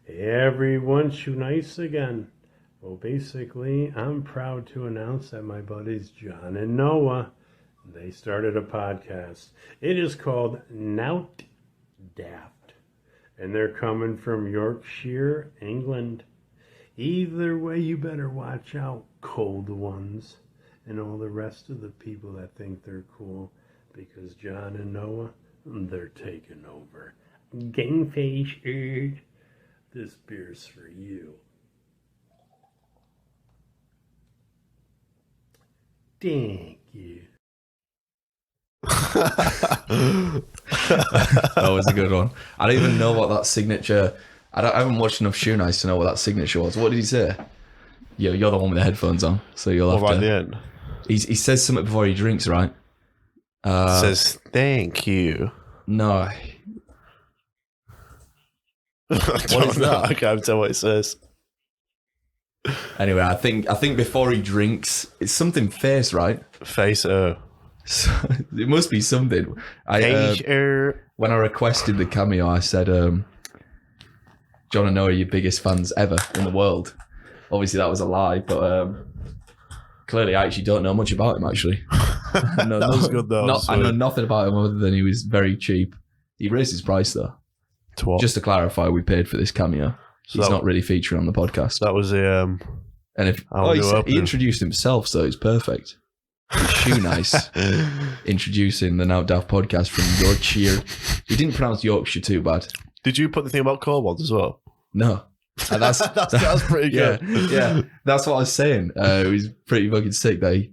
Hey everyone, Shoenice again. Well, basically, I'm proud to announce that my buddies John and Noah, they started a podcast. It is called NOWT, DAFT, and they're coming from Yorkshire, England. Either way, you better watch out, cold ones, and all the rest of the people that think they're cool, because John and Noah, they're taking over. Game face, this beer's for you. Thank you. That was a good one. I don't even know what that signature. I haven't watched enough Shoenice to know what that signature was. What did he say? You're the one with the headphones on, so you'll have right to. at the end. He says something before he drinks, right? Says thank you. No. What is that? I can't tell what it says. Anyway, I think before he drinks, it's something face, right? Face So, it must be something. When I requested the cameo, I said, John and Noah are your biggest fans ever in the world. Obviously, that was a lie, but clearly I actually don't know much about him, actually. That was good, though. I know nothing about him other than he was very cheap. He raised his price, though. To what? Just to clarify, we paid for this cameo. So he's not really featuring on the podcast. That was the... And if he introduced himself, so it's perfect. Shoenice introducing the Now Daft podcast from Yorkshire. He didn't pronounce Yorkshire too bad. Did you put the thing about cold ones as well? No. That's pretty good. Yeah, that's what I was saying. It was pretty fucking sick that he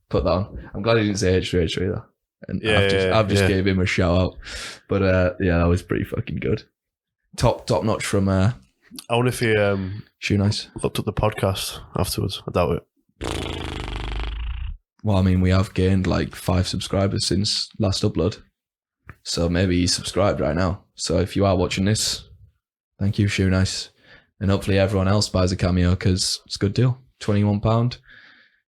put that on. I'm glad he didn't say H3 though. And I've just gave him a shout out. But that was pretty fucking good. Top notch from I wonder if he Shoenice looked at the podcast afterwards. I doubt it. Well, I mean, we have gained like 5 subscribers since last upload. So maybe he's subscribed right now. So if you are watching this, thank you, Shoenice. And hopefully everyone else buys a cameo because it's a good deal. £21.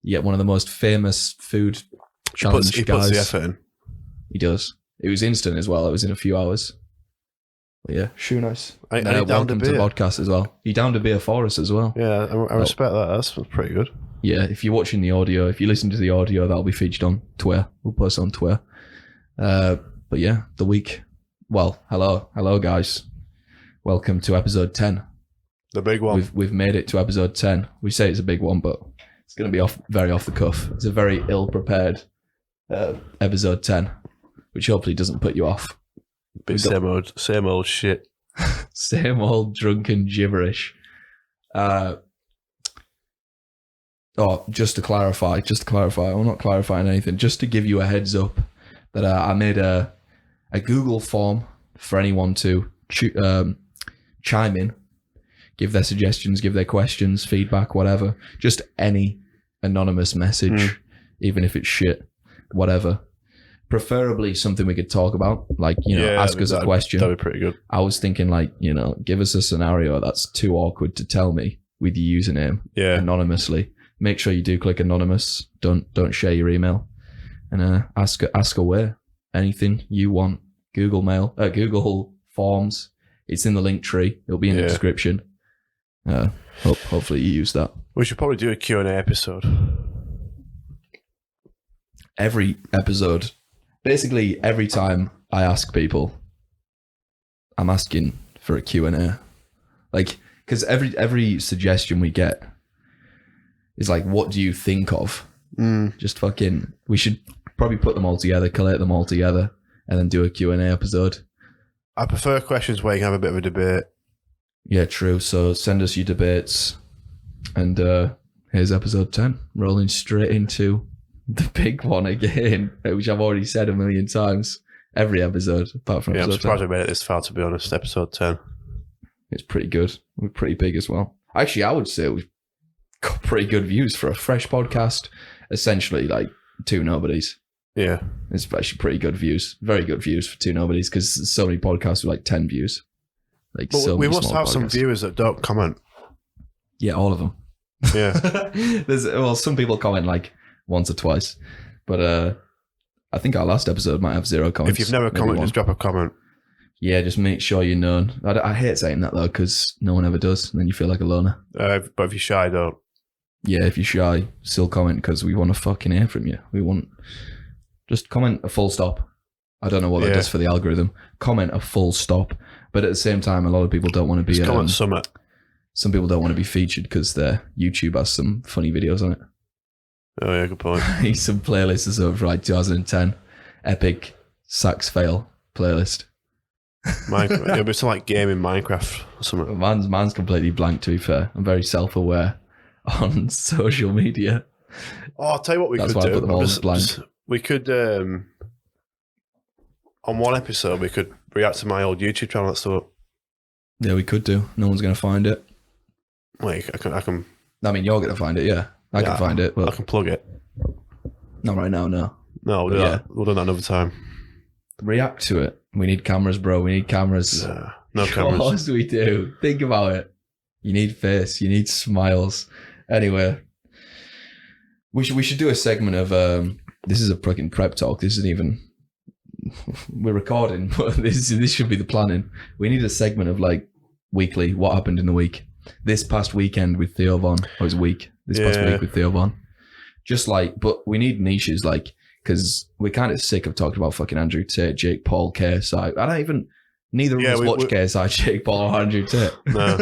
You get one of the most famous food challenge he guys. puts the effort in. He does. It was instant as well. It was in a few hours. But yeah, Shoenice. And he downed a welcome beer. to the podcast as well. He downed a beer for us as well. Yeah, I respect that. That's pretty good. Yeah, if you're watching the audio, if you listen to the audio, that'll be featured on Twitter. We'll post it on Twitter. But yeah, the week. Well, hello guys. Welcome to episode 10. The big one. We've made it to episode 10. We say it's a big one, but it's going to be very off the cuff. It's a very ill-prepared episode 10, which hopefully doesn't put you off. Bit same old shit. Same old drunken gibberish. Just to clarify, I'm not clarifying anything, just to give you a heads up that I made a Google form for anyone to chime in, give their suggestions, give their questions, feedback, whatever. Just any anonymous message, even if it's shit, whatever. Preferably something we could talk about, like, ask us a question. That'd be pretty good. I was thinking, like, give us a scenario that's too awkward to tell me with your username anonymously. Make sure you do click anonymous. Don't share your email, and ask away anything you want. Google Forms. It's in the link tree. It'll be in the description. Hopefully you use that. We should probably do a Q&A episode. Every episode, basically every time I ask people, I'm asking for a Q&A. Like, because every suggestion we get is like, what do you think of? Just fucking, we should probably put them all together, collate them all together, and then do a Q&A episode. I prefer questions where you can have a bit of a debate. Yeah, true. So send us your debates. And here's episode 10. Rolling straight into the big one again, which I've already said a million times. Every episode, apart from episode 10. I'm surprised I made it this far, to be honest. Episode 10. It's pretty good. We're pretty big as well. Actually, I would say we've got pretty good views for a fresh podcast. Essentially, like 2 nobodies. Yeah. It's actually pretty good views. Very good views for 2 nobodies, because there's so many podcasts with like 10 views. Like, but so we many must small have some podcasts. viewers that don't comment. Yeah, all of them. Yeah. Some people comment like once or twice, but I think our last episode might have 0 comments. If you've never commented, just drop a comment. Yeah, just make sure you're known. I hate saying that though, because no one ever does, and then you feel like a loner. But if you're shy, don't. Yeah, if you're shy, still comment, because we want to fucking hear from you. We want... Just comment a full stop. I don't know what that does for the algorithm. Comment a full stop. But at the same time, a lot of people don't want to be... Just comment summit. Some people don't want to be featured because their YouTube has some funny videos on it. Oh yeah, good point. Some playlists is over like 2010 epic sax fail playlist. Minecraft. It'll be something like gaming Minecraft or something. Mine's completely blank, to be fair. I'm very self-aware on social media. Oh, I'll tell you what That's could why do. I put them all as blank. We could, on one episode, we could react to my old YouTube channel. That's the... Yeah, we could do. No one's going to find it. Wait, I can. I mean, you're going to find it, yeah. I can find it, but I can plug it. not right now, no. No, we'll do that. We'll do that another time. React to it. We need cameras, bro. We need cameras. No cameras. Of course we do. Think about it. You need face. You need smiles. Anyway, we should do a segment of this is a fucking prep talk. This isn't even... We're recording, but this should be the planning. We need a segment of like weekly, what happened in the week. This past weekend with Theo Von. Or it was week. This past week with Theo Von. Just like, but we need niches, like, because we're kind of sick of talking about fucking Andrew Tate, Jake Paul, KSI. I don't even... Neither of us watch KSI, Jake Paul, or Andrew Tate. No.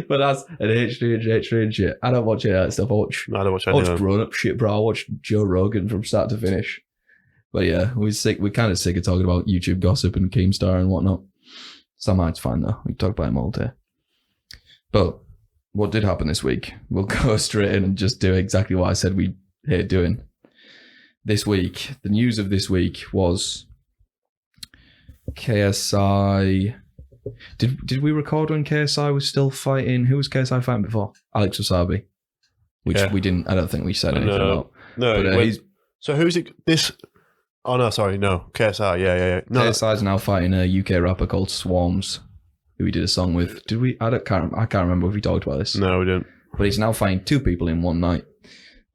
But that's an H3 and shit. I don't watch any of that stuff. I don't watch grown-up shit, bro. I watch Joe Rogan from start to finish. But yeah, we're kind of sick of talking about YouTube gossip and Keemstar and whatnot. Samite's fine though. We can talk about him all day. But what did happen this week? We'll go straight in and just do exactly what I said we hate doing. This week, the news of this week was KSI. Did we record when KSI was still fighting? Who was KSI fighting before? Alex Wasabi. Which we didn't. I don't think we said anything about. No. But, so who's it? This. Oh no, sorry, no. KSI, yeah. No, KSI's now fighting a UK rapper called Swarms, who we did a song with. Did we? I can't remember if we talked about this. No, we didn't. But he's now fighting two people in one night,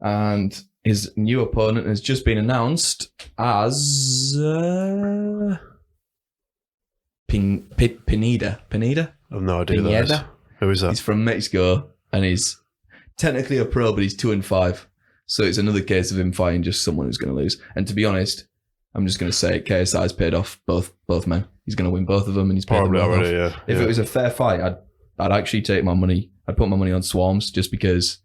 and his new opponent has just been announced as Pineda. Pineda? I have no idea. Pineda? Who is that? He's from Mexico, and he's technically a pro, but he's 2-5. So it's another case of him fighting just someone who's going to lose. And to be honest, I'm just going to say KSI's paid off both men. He's going to win both of them, and he's paid them both off. Yeah. If it was a fair fight, I'd actually take my money. I'd put my money on Swarms, just because,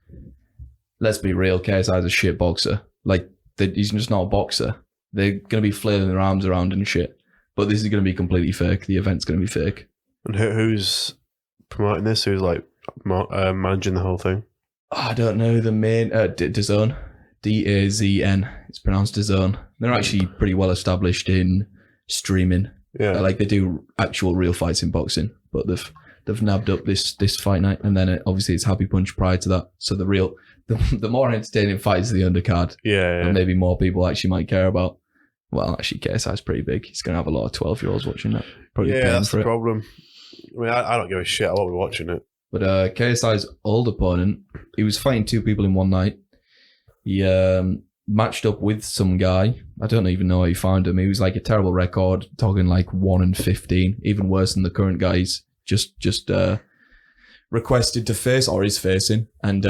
let's be real, KSI's a shit boxer. Like, he's just not a boxer. They're going to be flailing their arms around and shit. But this is going to be completely fake. The event's going to be fake. And who's promoting this? Who's like managing the whole thing? I don't know. The main DAZN, DAZN. It's pronounced DAZN. They're actually pretty well established in streaming. Yeah, like they do actual real fights in boxing, but they've nabbed up this fight night, and then obviously it's Happy Punch prior to that. So the more entertaining fight is the undercard. Yeah, and maybe more people actually might care about. Well, actually, KSI's pretty big. He's going to have a lot of 12-year-olds watching that. Probably that's the problem. I mean, I don't give a shit. I won't be watching it. But KSI's old opponent, he was fighting two people in one night. He matched up with some guy. I don't even know how he found him. He was like a terrible record, talking like 1-15, even worse than the current guys. Just requested to face, or is facing, and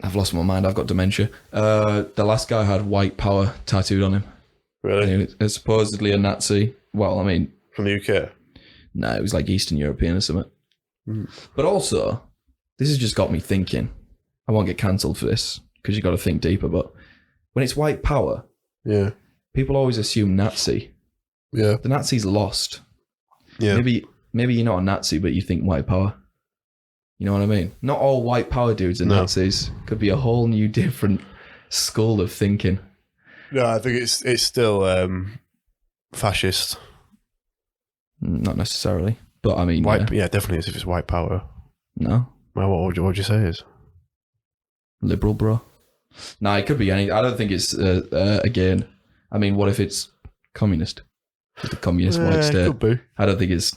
I've lost my mind. I've got dementia. The last guy had white power tattooed on him. Really? It's supposedly a Nazi. Well, I mean, from the UK? No, it was like Eastern European or something. But also, this has just got me thinking. I won't get cancelled for this because you got to think deeper. But when it's white power, people always assume Nazi. Yeah, the Nazis lost. Yeah, maybe you're not a Nazi, but you think white power. You know what I mean? Not all white power dudes are Nazis. Could be a whole new different school of thinking. No, I think it's still fascist. Not necessarily, but I mean, yeah, definitely is if it's white power. No. Well, what would you say is liberal, bro? No, it could be any. I don't think it's again. I mean, what if it's communist? The communist white state. Could be. I don't think it's.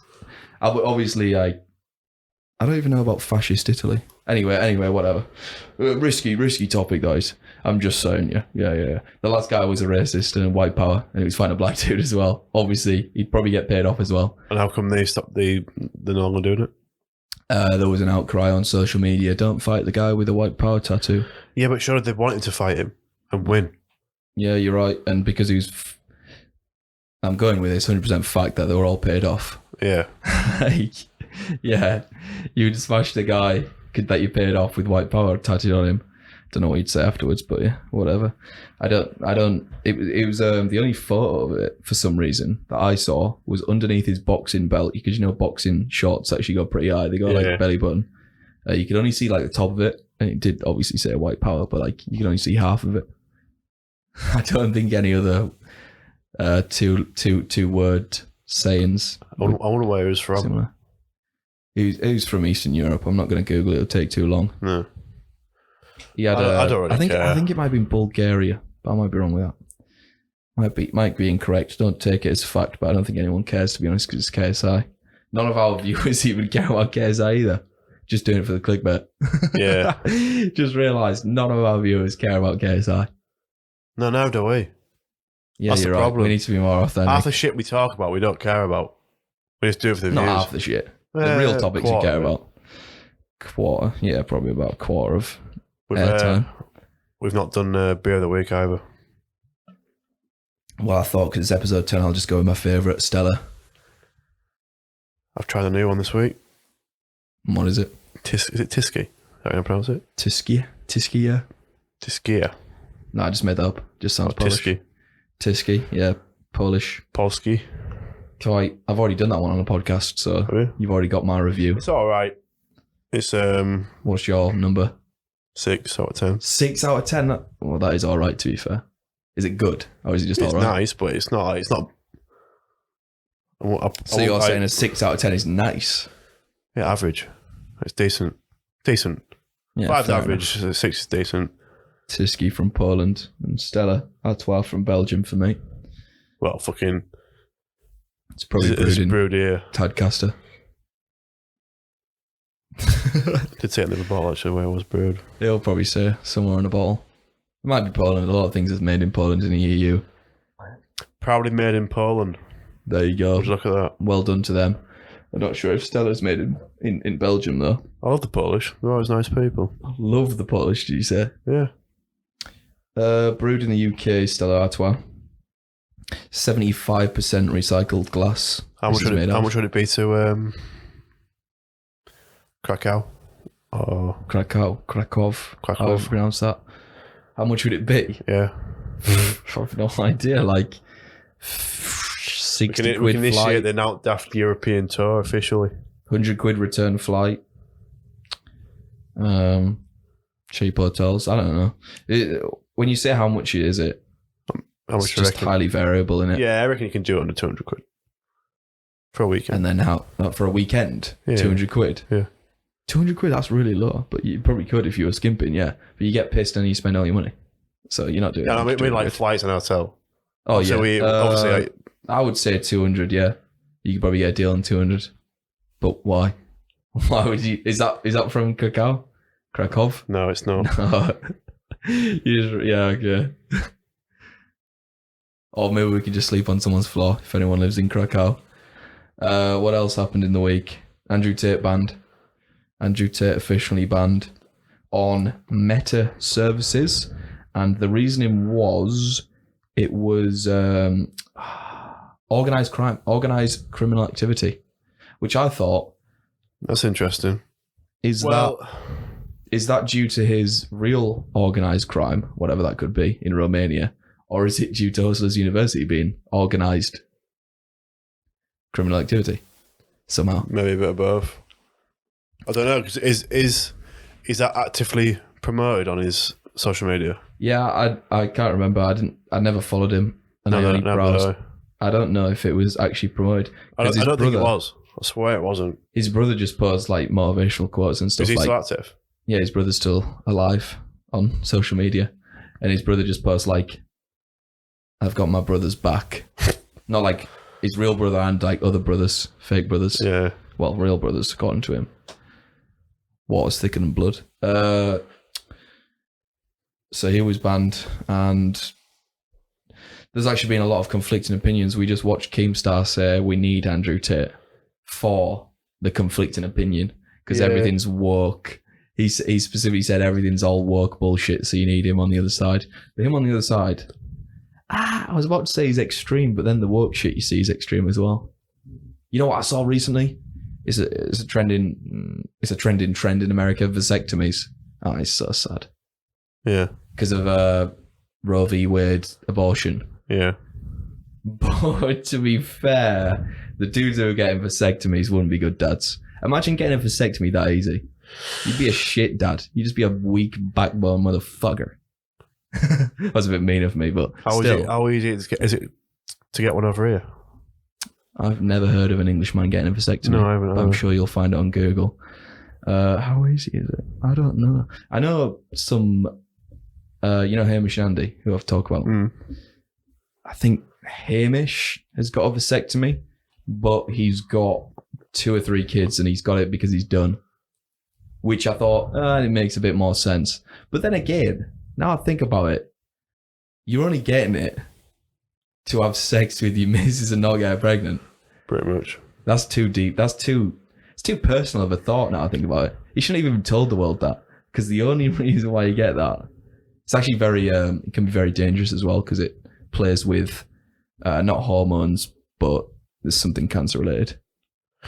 Obviously, I don't even know about fascist Italy. Anyway, whatever. Risky topic, guys. I'm just saying, yeah. The last guy was a racist and white power, and he was fighting a black dude as well. Obviously, he'd probably get paid off as well. And how come they stopped they're no longer doing it? There was an outcry on social media. Don't fight the guy with the white power tattoo. Yeah, but surely they wanted to fight him and win. Yeah, you're right. And because he was... I'm going with this 100% fact that they were all paid off. Yeah. Yeah. You would smash the guy that you paid off with white power tattooed on him. Don't know what you'd say afterwards, but yeah, whatever. It was the only photo of it for some reason that I saw was underneath his boxing belt, because boxing shorts actually go pretty high. They go like a belly button. You could only see like the top of it, and it did obviously say white power, but like you can only see half of it. I don't think any other two word sayings. I wonder where he was from. Similar. He was from Eastern Europe. I'm not going to Google it. It'll take too long. No. He had I don't really care. I think it might have been Bulgaria, but I might be wrong with that. Might be incorrect. Don't take it as fact, but I don't think anyone cares, to be honest, because it's KSI. None of our viewers even care about KSI either. Just doing it for the clickbait. Yeah. Just realised none of our viewers care about KSI. No, now do we? Yeah, That's you're the right. problem. We need to be more authentic. Half the shit we talk about, we don't care about. We just do it for the Not views. half the shit. The real topics you care about. Quarter. Yeah, probably about a quarter of airtime. We've not done beer of the week either. Well, I thought because it's episode 10, I'll just go with my favourite, Stella. I've tried a new one this week. What is it? Is it Tiski? Is that how you pronounce it? Tiskia? Tiskia? Tiskia. No, I just made that up. Just sounds Polish. Tiski. Tiski, yeah. Polish. Polski. Quite. I've already done that one on a podcast, so you've already got my review. It's alright. It's What's your number? 6 out of 10. 6 out of 10? Well, that is alright, to be fair. Is it good? Or is it just It's alright? nice, but it's not. So you're saying a 6 out of 10 is nice? Yeah, average. It's decent. Yeah, 5's fair average, enough. 6 is decent. Tiski from Poland and Stella Artois from Belgium for me. Well, fucking... It's probably It's brewed here. Tadcaster. Did say it in the bottle actually where it was brewed. They'll probably say somewhere in a bottle. It might be Poland. A lot of things is made in Poland in the EU. Proudly made in Poland. There you go. Would you look at that? Well done to them. I'm not sure if Stella's made in Belgium though. I love the Polish. They're always nice people. I love the Polish, did you say? Yeah. Brewed in the UK, Stella Artois. 75% recycled glass. How much would it be to Krakow? Or Krakow. How do you pronounce that? How much would it be? Yeah. I've no idea. Like 60 we quid can initiate flight. the NOWT European tour officially. 100 quid return flight. Cheap hotels. I don't know. When you say how much is it? How much it's just highly variable, isn't it? Yeah, I reckon you can do it under 200 quid. For a weekend. And then for a weekend? Yeah. 200 quid? Yeah. 200 quid, that's really low. But you probably could if you were skimping, yeah. But you get pissed and you spend all your money. So you're not doing it. Yeah, I mean like flights and hotel. Oh, so yeah. I would say 200, yeah. You could probably get a deal on 200. But why? Why would you? Is that from Krakow? No, it's not. Okay. Or maybe we could just sleep on someone's floor if anyone lives in Krakow. What else happened in the week? Andrew Tate banned. Andrew Tate officially banned on Meta services. And the reasoning was it was organised crime, organised criminal activity, which I thought... That's interesting. Is that due to his real organised crime, whatever that could be, in Romania? Or is it due to Hustlers University being organised criminal activity somehow? Maybe a bit of both. I don't know. 'Cause is that actively promoted on his social media? Yeah, I can't remember. I never followed him, and I only browsed. I don't know if it was actually promoted. I don't think it was. I swear it wasn't. His brother just posts like motivational quotes and stuff. Is he like, still active? Yeah, his brother's still alive on social media, and his brother just posts like, "I've got my brother's back." Not like his real brother and like other brothers, fake brothers. Yeah. Well, real brothers according to him. water's thicker than blood. So he was banned, and there's actually been a lot of conflicting opinions. We just watched Keemstar say we need Andrew Tate for the conflicting opinion because everything's woke. He specifically said everything's all woke bullshit, so you need him on the other side. But him on the other side, I was about to say he's extreme, but then the woke shit you see is extreme as well. You know what I saw recently? It's a trending trend in America. Vasectomies. Oh, it's so sad. Yeah, because of Roe v. Wade abortion. Yeah, but to be fair, the dudes who are getting vasectomies wouldn't be good dads. Imagine getting a vasectomy that easy. You'd be a shit dad. You'd just be a weak backbone motherfucker. That's a bit mean of me, but how easy is it to get one over here? I've never heard of an Englishman getting a vasectomy. No, I haven't. I'm sure you'll find it on Google. How easy is it? I don't know. I know some, you know Hamish and Andy, who I've talked about. I think Hamish has got a vasectomy, but he's got 2 or 3 kids and he's got it because he's done. Which I thought, it makes a bit more sense. But then again, now I think about it, you're only getting it to have sex with your missus and not get her pregnant. Pretty much. That's too deep. It's too personal of a thought now I think about it. You shouldn't even have told the world that, because the only reason why you get that, it's actually very, it can be very dangerous as well, because it plays with not hormones, but there's something cancer related.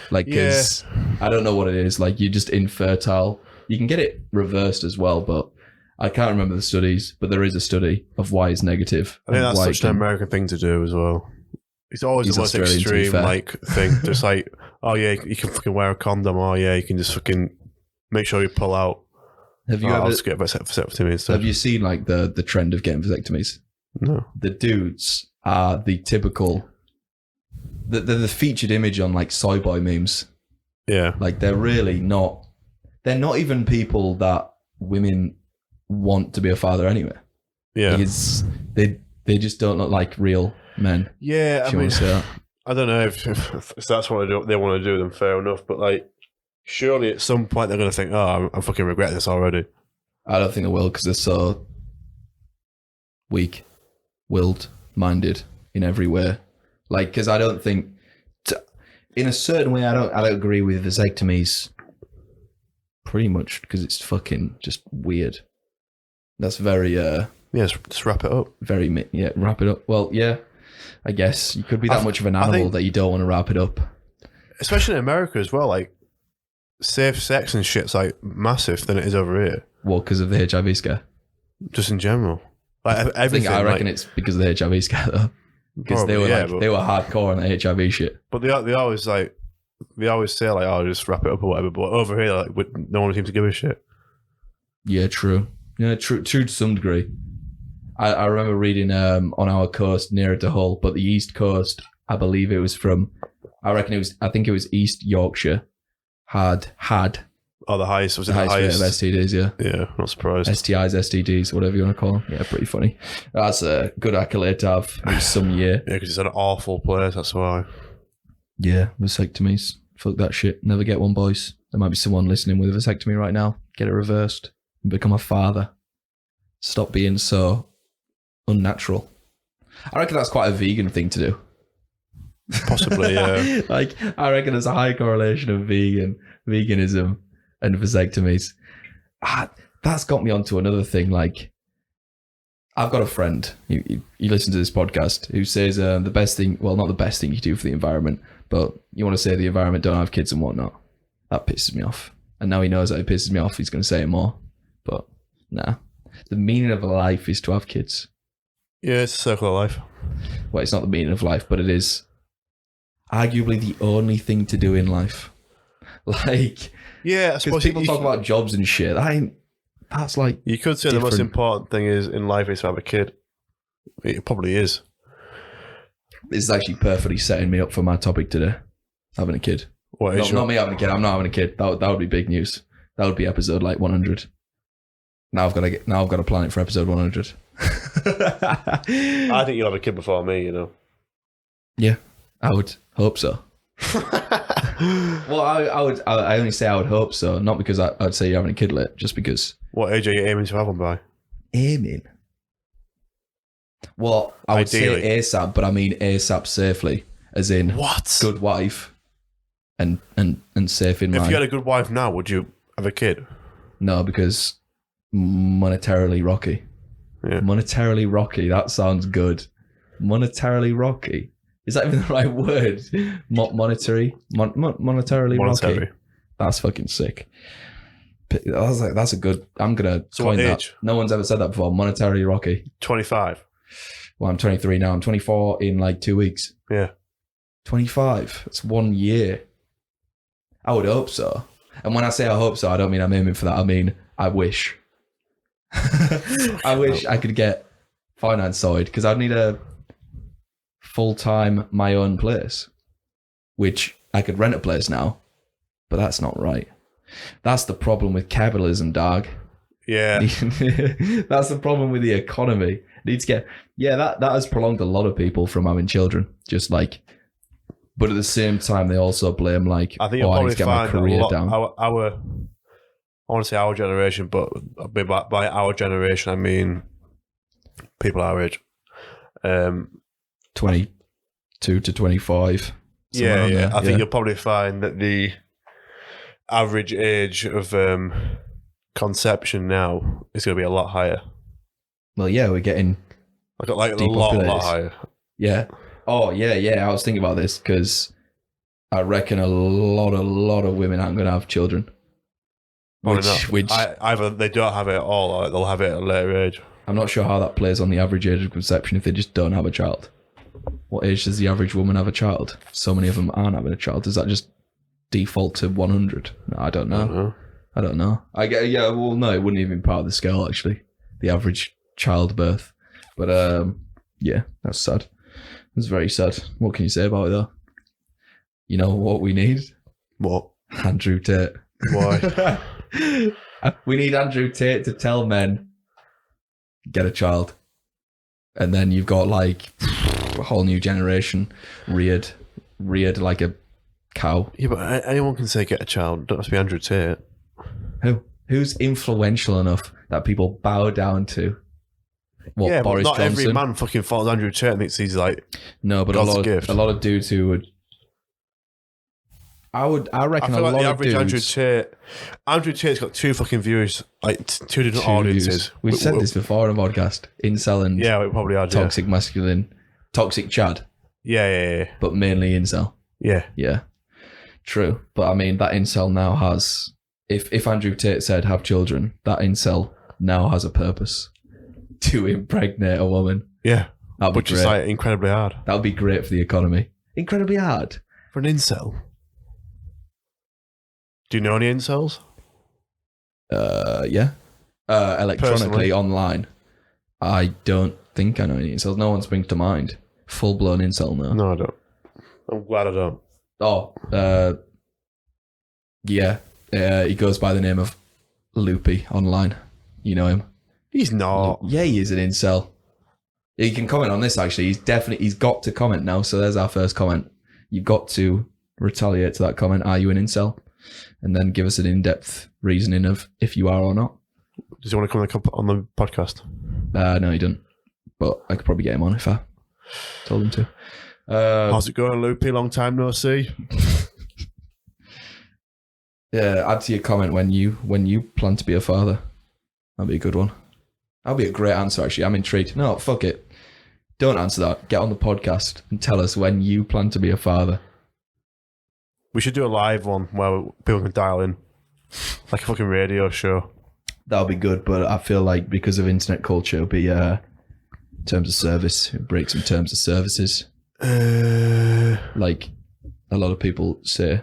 Like, because I don't know what it is. Like, you're just infertile. You can get it reversed as well, but I can't remember the studies. But there is a study of why it's negative. I think that's such an American thing to do as well. It's always the most extreme like thing. Just like, oh yeah, you can fucking wear a condom. Oh yeah, you can just fucking make sure you pull out. Have you ever just get vasectomy instead? Have you seen like the trend of getting vasectomies? No. The dudes are the typical. They're the featured image on like soy boy memes. Yeah. Like they're really not. They're not even people that women want to be a father anyway. Yeah. Because they just don't look like real men. Yeah. I mean, I don't know if that's what they want to do, then fair enough. But like, surely at some point they're going to think, oh, I fucking regret this already. I don't think they will, because they're so weak-willed, minded in every way. Like, because I don't think, in a certain way, I don't agree with vasectomies. Pretty much because it's fucking just weird. That's very just wrap it up. Wrap it up. Well, yeah, I guess you could be that much of an animal that you don't want to wrap it up. Especially in America as well, like safe sex and shit's like massive than it is over here. Well, because of the HIV scare. Just in general, like everything. I reckon it's because of the HIV scare though. Because they were hardcore on the HIV shit. But they always say like, oh, just wrap it up or whatever. But over here, like, no one seems to give a shit. Yeah, true. Yeah, true to some degree. I remember reading on our coast nearer to Hull, but the East Coast, I believe it was from, I think it was East Yorkshire, had. Oh, the highest rate of STDs, yeah. Yeah, not surprised. STIs, STDs, whatever you want to call them. Yeah, pretty funny. That's a good accolade to have some year. Yeah, because it's an awful place, that's why. Yeah, vasectomies. Fuck that shit. Never get one, boys. There might be someone listening with a vasectomy right now. Get it reversed and become a father. Stop being so unnatural. I reckon that's quite a vegan thing to do. Possibly, yeah. Like, I reckon there's a high correlation of veganism and vasectomies. That's got me onto another thing. Like, I've got a friend, he listens to this podcast, who says the best thing, well, not the best thing you do for the environment, but you want to say the environment, don't have kids and whatnot. That pisses me off. And now he knows that it pisses me off, he's going to say it more. But, nah. The meaning of life is to have kids. Yeah, it's a circle of life. Well, it's not the meaning of life, but it is arguably the only thing to do in life. Like, yeah, I suppose people talk about jobs and shit. That's like, you could say different. The most important thing is in life is to have a kid. It probably is. This is actually perfectly setting me up for my topic today. Having a kid. Not me having a kid. I'm not having a kid. That would be big news. That would be episode like 100. Now I've got to plan it for episode 100. I think you'll have a kid before me, you know. Yeah, I would hope so. Well, I only say I would hope so, not because I'd say you're having a kidlet, just because. What age are you aiming to have one by? Aiming? Well, I would say ASAP, but I mean ASAP safely, as in what? Good wife and safe in mind. If you had a good wife now, would you have a kid? No, because monetarily rocky. Yeah. Monetarily rocky, that sounds good. Monetarily rocky. Is that even the right word? Monetarily rocky. That's fucking sick. I was like, that's a good. I'm gonna coin that. No one's ever said that before. Monetarily rocky. 25. Well, I'm 23 now. I'm 24 in like 2 weeks. Yeah. 25. It's 1 year. I would hope so. And when I say I hope so, I don't mean I'm aiming for that. I mean I wish. I wish I could get finance sorted because I'd need a full-time my own place, which I could rent a place now, but that's not right. That's the problem with capitalism, dog. Yeah. That's the problem with the economy. Needs to get that has prolonged a lot of people from having children. Just like, but at the same time, they also blame like, I think you'll probably get my career down. I want to say our generation, but by our generation, I mean people our age. 22 to 25. Yeah. I think you'll probably find that the average age of conception now is going to be a lot higher. Well, yeah, we're getting a lot higher. Yeah. Oh, yeah. I was thinking about this because I reckon a lot of women aren't going to have children. Which either they don't have it at all, or they'll have it at a later age. I'm not sure how that plays on the average age of conception if they just don't have a child. What age does the average woman have a child? So many of them aren't having a child. Does that just default to 100? No, I don't know. I don't know. No, it wouldn't even be part of the scale, actually. The average childbirth. But, yeah, that's sad. That's very sad. What can you say about it, though? You know what we need? What? Andrew Tate. Why? We need Andrew Tate to tell men, get a child. And then you've got, like, a whole new generation reared like a cow. Yeah, but anyone can say get a child. Don't have to be Andrew Tate. Who's influential enough that people bow down to? What, yeah, Boris but not Johnson? every man fucking follows Andrew Tate and thinks he's like no, but a lot of dudes who would. I reckon a lot of dudes. Andrew Tate's got two fucking viewers, like two different audiences. We've said this before on a podcast. Incel and we probably are. Toxic masculine, toxic Chad. Yeah. But mainly incel. Yeah. True, but I mean that incel now has. If Andrew Tate said have children, that incel now has a purpose to impregnate a woman. Yeah, which is like incredibly hard. That would be great for the economy. Incredibly hard for an incel. Do you know any incels? Yeah. Electronically personally? Online. I don't think I know any incels. No one springs to mind. Full blown incel, no. No, I don't. I'm glad I don't. Oh, yeah. He goes by the name of Loopy online. You know him? He's not. Yeah, he is an incel. You can comment on this, actually. He's got to comment now, so there's our first comment. You've got to retaliate to that comment. Are you an incel? And then give us an in-depth reasoning of if you are or not. Does he want to come on the podcast? No, he doesn't. But I could probably get him on if I told him to. How's it going, Loopy? Long time no see. Yeah, add to your comment when you plan to be a father. That'd be a good one. That'd be a great answer, actually. I'm intrigued. No, fuck it. Don't answer that. Get on the podcast and tell us when you plan to be a father. We should do a live one where people can dial in. Like a fucking radio show. That would be good, but I feel like because of internet culture, it'll be terms of service. It breaks some terms of services. Like, a lot of people say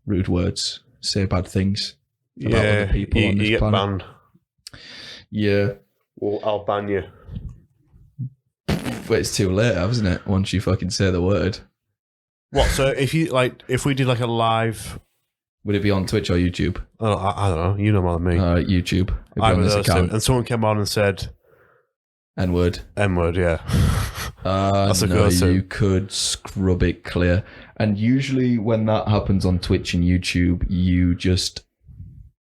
rude words, say bad things about other people on this get planet. Banned. Yeah. Well, I'll ban you. But it's too late, isn't it? Once you fucking say the word. What? So if we did like a live, would it be on Twitch or YouTube? I don't know. You know more than me. YouTube. On this account. And someone came on and said N-word. Yeah. That's a no, go-to. you could scrub it clear. And usually when that happens on Twitch and YouTube, you just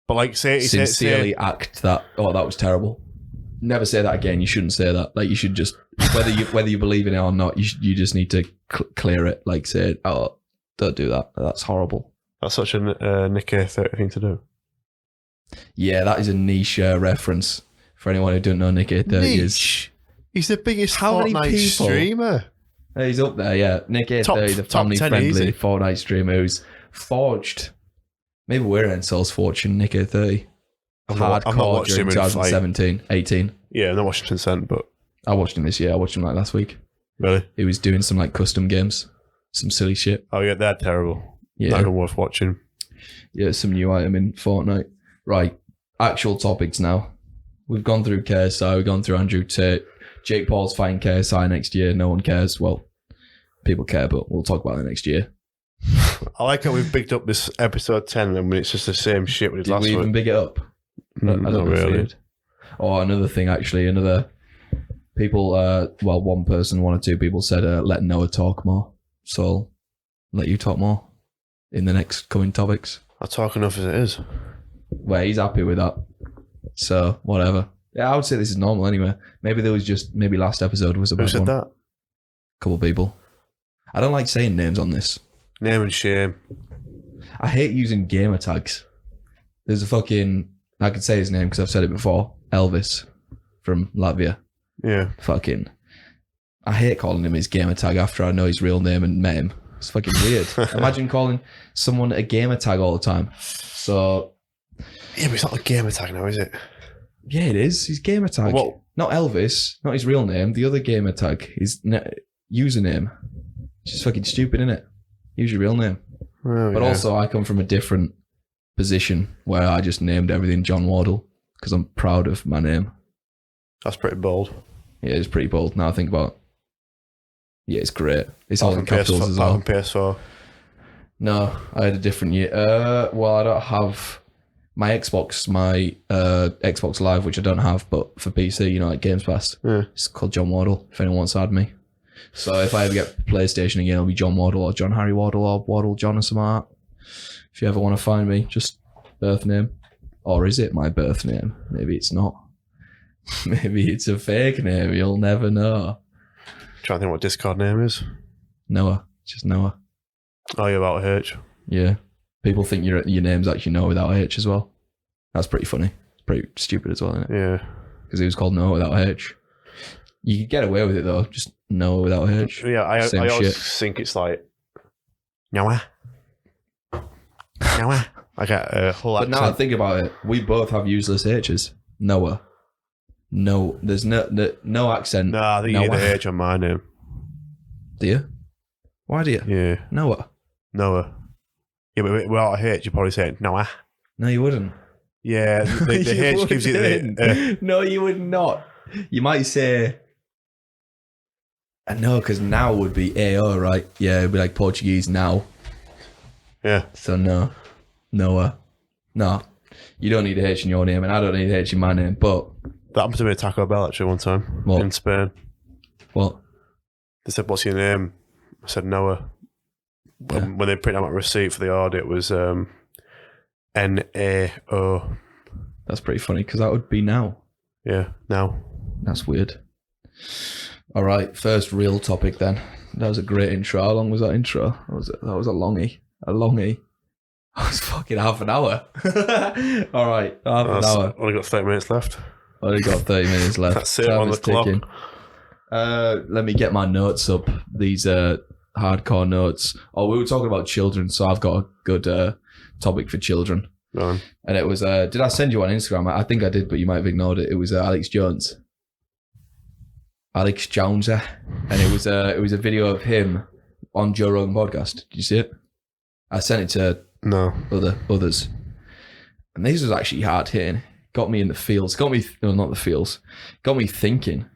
But like, sincerely act that, oh, that was terrible. Never say that again. You shouldn't say that. Like, you should just, whether you believe in it or not, you just need to clear it. Like, say, oh, don't do that. That's horrible. That's such a Nick A30 thing to do. Yeah, that is a niche reference for anyone who don't know Nick A30 is. He's the biggest How many Fortnite people? streamer. He's up there, yeah. Nick A30, the family-friendly Fortnite streamer who's forged. Maybe we're in Soul's fortune, Nick A30. I've not watched during him in 2017, 18. Yeah, I'm not watching consent, but I watched him this year. I watched him like last week. really? He was doing some like custom games, some silly shit. Oh yeah, they're terrible. Yeah, Not even worth watching. yeah, some new item in Fortnite. Right, actual topics now. We've gone through KSI, we've gone through Andrew Tate. Jake Paul's fighting KSI next year. No one cares. Well, people care, but we'll talk about it next year. I like how we've picked up this episode 10 and it's just the same shit we did Did last we even week. big it up? I don't Not know if we really. did. Oh, another thing, actually. People, well, one person, one or two people said, let Noah talk more. So I'll let you talk more in the next coming topics. I talk enough as it is. Well, he's happy with that. So, whatever. Yeah, I would say this is normal anyway. Maybe last episode was Who about said one. that? Couple people. I don't like saying names on this. Name and shame. I hate using gamer tags. There's a fucking, I could say his name because I've said it before, Elvis from Latvia. Yeah. Fucking, I hate calling him his gamer tag after I know his real name and met him. It's fucking weird. Imagine calling someone a gamer tag all the time. So, Yeah, but it's not a gamer tag now, is it? yeah, it is. His gamer tag. What? Not Elvis, not his real name. The other gamer tag, his username. It's just fucking stupid, innit? Use your real name. Oh, But yeah. also, I come from a different position where I just named everything John Wardle because I'm proud of my name. That's pretty bold. Yeah, it's pretty bold. Now I think about it. Yeah, it's great. It's all in capitals as Back well. on PS4. No, I had a different year. Well, I don't have my Xbox Live, which I don't have, but for PC, you know, like Games Pass. Yeah. It's called John Wardle, if anyone wants to add me. So if I ever get PlayStation again, it'll be John Wardle or John Harry Wardle or Wardle John or something like that. If you ever want to find me, just birth name. Or is it my birth name? Maybe it's not. Maybe it's a fake name. You'll never know. Trying to think what Discord name is. Noah. Just Noah. Oh, you're about H. Yeah. People think your name's actually Noah without a H as well. That's pretty funny. Pretty stupid as well, isn't it? Yeah. Because he was called Noah without a H. You could get away with it though. Just Noah without a H. Yeah, I Same always shit. think it's like Noah. Noah. I get a whole But accent. now I think about it, we both have useless H's. Noah. No, there's no accent. Nah, I think you need the H on my name. Do you? Why do you? Yeah. Noah. Noah. Yeah, but without a H, you probably say Noah. No, you wouldn't. Yeah, the You H gives you the... wouldn't. No, you would not. You might say... I know, because now would be AO, right? Yeah, it'd be like Portuguese now. yeah. So no. Noah. No. You don't need a H in your name, and I don't need a H in my name, but... That happened to me at Taco Bell actually one time What? in Spain. What? They said, "What's your name?" I said, "Noah." Yeah. When they printed out my receipt for the order, it was N-A-O. That's pretty funny, because that would be now. Yeah, now. That's weird. All right, first real topic then. That was a great intro. How long was that intro? That was a longie. A longie. That was fucking half an hour. All right, half an hour. Only got 30 minutes left. Only got 30 minutes left. That's it, Time on is the clock. ticking. Let me get my notes up. These hardcore notes. Oh, we were talking about children, so I've got a good topic for children. Go on. And it was, did I send you on Instagram? I think I did, but you might have ignored it. It was Alex Jones. Alex Jones. And it was a video of him on Joe Rogan podcast. Did you see it? I sent it to No. others. And this was actually hard hitting. Got me in the feels. Got me thinking.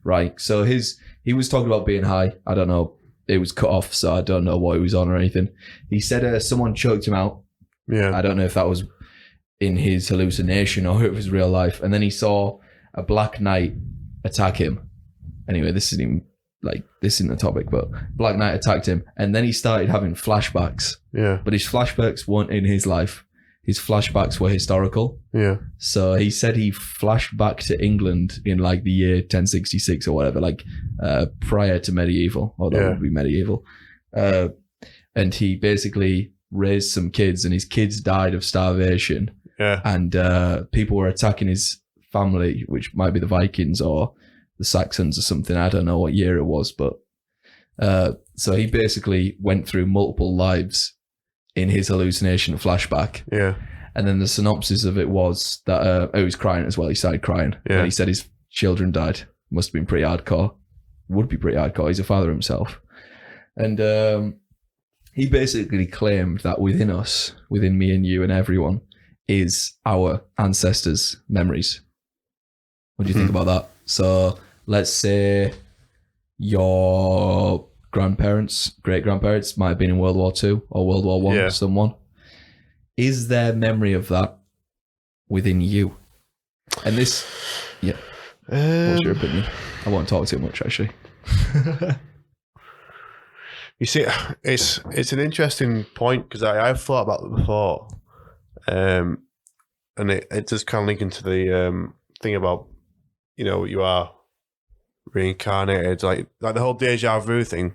Right. So he was talking about being high. I don't know. It was cut off, so I don't know what he was on or anything. He said someone choked him out. Yeah. I don't know if that was in his hallucination or if it was real life. And then he saw a black knight attack him. Anyway, this isn't even like this isn't the topic, but Black Knight attacked him, and then he started having flashbacks. Yeah. But his flashbacks weren't in his life. His flashbacks were historical. Yeah. So he said he flashed back to England in like the year 1066 or whatever, like prior to medieval, or that would be medieval. And he basically raised some kids, and his kids died of starvation. Yeah. And people were attacking his family, which might be the Vikings or the Saxons or something. I don't know what year it was, but so he basically went through multiple lives in his hallucination flashback. Yeah. And then the synopsis of it was that he was crying as well. He started crying. Yeah. And he said his children died. Must have been pretty hardcore. Would be pretty hardcore. He's a father himself. And he basically claimed that within us, within me and you and everyone, is our ancestors' memories. What do you think about that? So let's say your grandparents, great-grandparents might have been in World War II or World War I, someone. Is there memory of that within you? And this, what's your opinion? I won't talk too much, actually. You see, it's an interesting point, because I've thought about it before. And it does kind of link into the thing about, you are reincarnated, like the whole deja vu thing.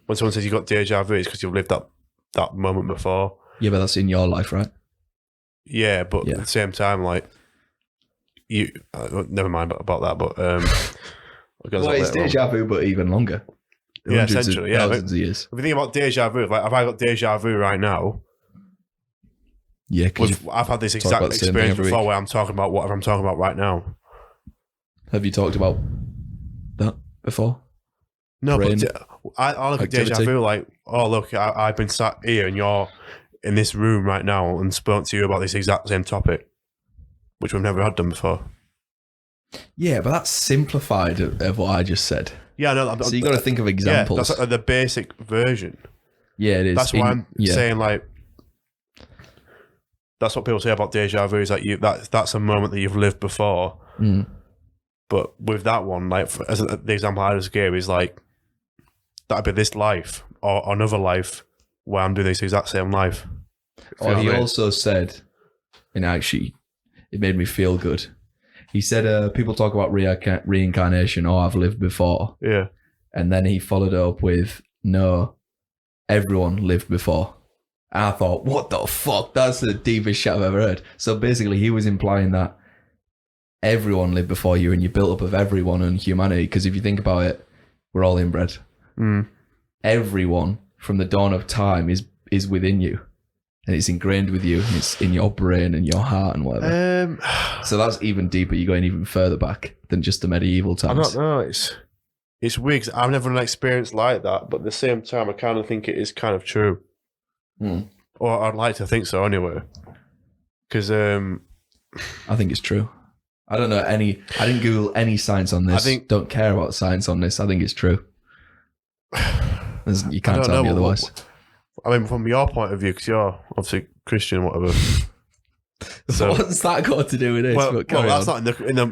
When someone says you got deja vu, it's because you've lived that moment before. Yeah, but that's in your life, right? Yeah, but at the same time, like you, never mind about that. But well, it's deja vu, but even longer. Yeah, essentially, thousands of years. If you think about deja vu, like, have I got deja vu right now? Yeah, I've had this exact experience before where I'm talking about whatever I'm talking about right now. Have you talked about that before? No, but I look at deja vu like, oh, look, I've been sat here and you're in this room right now and spoke to you about this exact same topic, which we've never had done before. Yeah, but that's simplified of what I just said. Yeah, no. So you got to think of examples. Yeah, that's like the basic version. Yeah, it is. That's why I'm saying, like, that's what people say about deja vu, is that that's a moment that you've lived before. Mm. But with that one, like, as the example I just gave is like, that'd be this life or another life where I'm doing this exact same life. Or he also said, and actually, it made me feel good. He said, people talk about reincarnation, or I've lived before. Yeah. And then he followed it up with, no, everyone lived before. And I thought, what the fuck? That's the deepest shit I've ever heard. So basically, he was implying that everyone lived before you and you built up of everyone and humanity. Because if you think about it, we're all inbred. Mm. Everyone from the dawn of time is within you. And it's ingrained with you, and it's in your brain and your heart and whatever. So that's even deeper. You're going even further back than just the medieval times. I don't know. It's weird, 'cause I've never had an experience like that, but at the same time, I kind of think it is kind of true. Mm. Or I'd like to think so anyway. Because I think it's true. I don't know I didn't Google any science on this. Don't care about science on this. I think it's true. You can't tell me otherwise. I mean, from your point of view, because you're obviously Christian, whatever. So what's that got to do with this? Well, that's not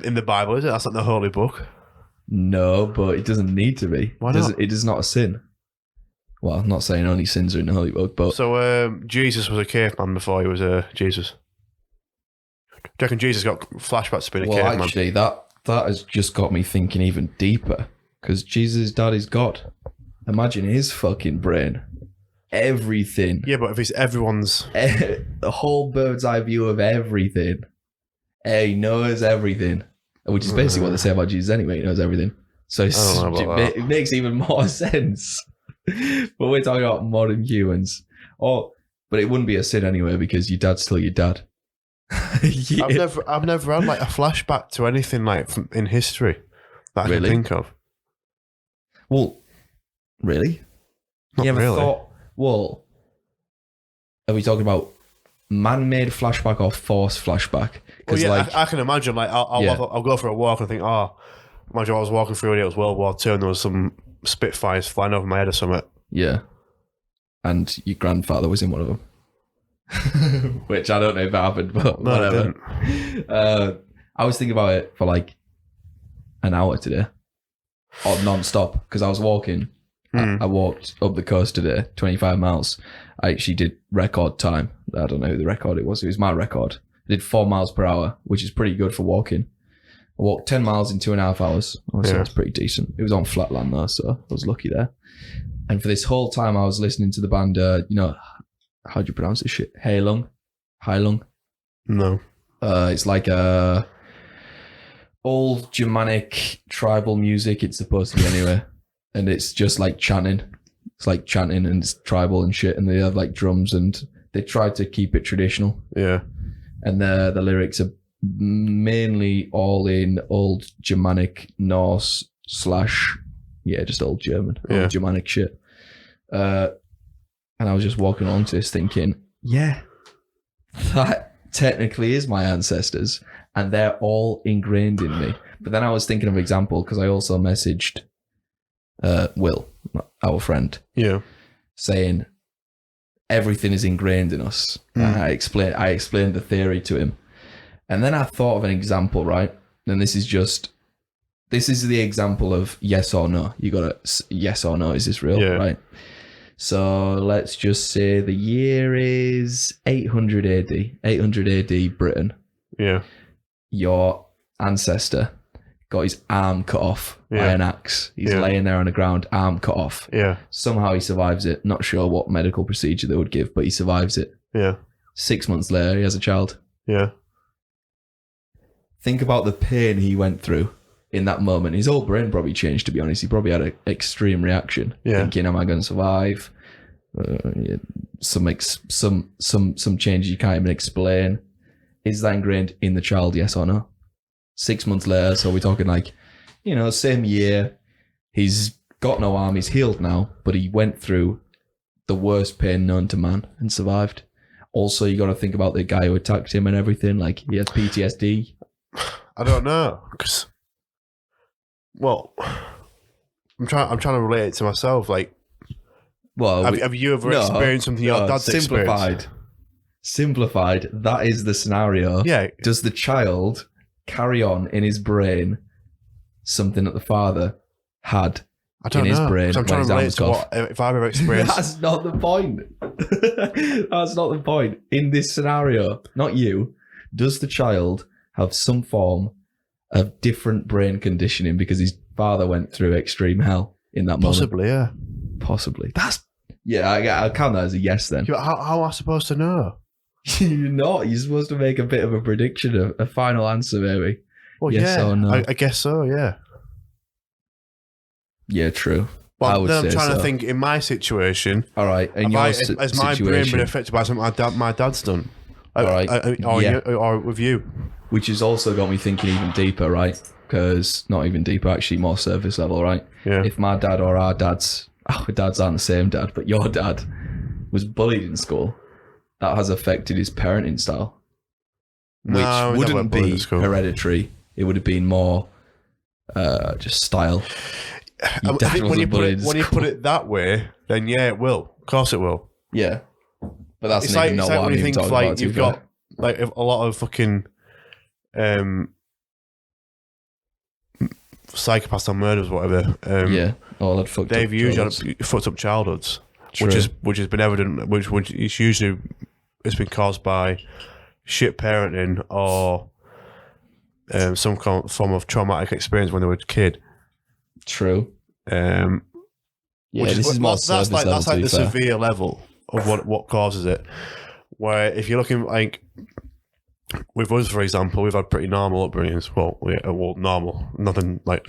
in the Bible, is it? That's not in the Holy Book. No, but it doesn't need to be. Why not? It is not a sin. Well, I'm not saying only sins are in the Holy Book, but so Jesus was a caveman before he was Jesus. Do you reckon Jesus got flashbacks to being a caveman? Well, actually, that has just got me thinking even deeper, because Jesus' dad is God. Imagine his fucking brain. Everything. Yeah, but if it's everyone's... the whole bird's eye view of everything. He knows everything. Which is basically what they say about Jesus anyway. He knows everything. So it makes even more sense. But we're talking about modern humans. But it wouldn't be a sin anyway, because your dad's still your dad. Yeah. I've never had like a flashback to anything like in history that I can think of. Well, really? Not really. Well, are we talking about man-made flashback or forced flashback? Well, yeah, I can imagine. Like, I'll go for a walk and think, imagine I was walking through and it was World War II and there was some Spitfires flying over my head or something. Yeah, and your grandfather was in one of them, which I don't know if it happened, but no, whatever. I was thinking about it for like an hour today. or non-stop, because I was walking. I walked up the coast today, 25 miles. I actually did record time. I don't know who the record it was. It was my record. I did 4 miles per hour, which is pretty good for walking. I walked 10 miles in 2.5 hours. So that's pretty decent. It was on flat land though, so I was lucky there. And for this whole time, I was listening to the band, how do you pronounce this shit? Heilung? No. It's like a old Germanic tribal music. It's supposed to be anyway. And it's just like chanting. It's like chanting and it's tribal and shit. And they have like drums and they try to keep it traditional. Yeah. And the lyrics are mainly all in old Germanic Norse / just old German, old Germanic shit. And I was just walking along to this thinking, yeah, that technically is my ancestors and they're all ingrained in me. But then I was thinking of an example because I also messaged Will, our friend, saying everything is ingrained in us. And I explained the theory to him. And then I thought of an example, right? And this is the example of yes or no. You got to yes or no, is this real, right? So let's just say the year is 800 AD Britain. Yeah. Your ancestor got his arm cut off by an axe. He's laying there on the ground, arm cut off. Yeah. Somehow he survives it. Not sure what medical procedure they would give, but he survives it. Yeah. 6 months later, he has a child. Yeah. Think about the pain he went through in that moment. His whole brain probably changed, to be honest. He probably had an extreme reaction, thinking, am I going to survive? Some changes you can't even explain. Is that ingrained in the child, yes or no? 6 months later, so we're talking like, same year, he's got no arm, he's healed now, but he went through the worst pain known to man and survived. Also, you got to think about the guy who attacked him and everything, like he has PTSD. I don't know, because, I'm trying to relate it to myself, like, have you ever experienced something your dad's experienced? Simplified, that is the scenario. Yeah. Does the child carry on in his brain something that the father had in his brain? I'm trying to relate to what if I've ever experienced. That's not the point. That's not the point. In this scenario, not you, does the child have some form of different brain conditioning because his father went through extreme hell in that moment? Possibly, yeah. Possibly. I'll count that as a yes then. How am I supposed to know? You're not. You're supposed to make a bit of a prediction, a final answer, maybe. Well, yes or no. I guess so, yeah. Yeah, true. But then I'm trying to think in my situation. All right. Has my brain been affected by something my dad's done? All right. Or with you? Which has also got me thinking even deeper, right? Because not even deeper, actually more surface level, right? Yeah. If my dad or our dads aren't the same dad, but your dad was bullied in school, that has affected his parenting style, which wouldn't be hereditary. It would have been more just style. I think when you put it that way, then yeah, it will. Of course, it will. Yeah, but that's not what I'm even talking about. You've got like a lot of fucking psychopaths or murderers, whatever. All that fucked they've up usually had fucked up childhoods, which has been evident. Which is usually it's been caused by shit parenting or some form of traumatic experience when they were a kid. True. That's like the severe level of what causes it. Where if you're looking like with us, for example, we've had pretty normal upbringings. Well, normal, nothing like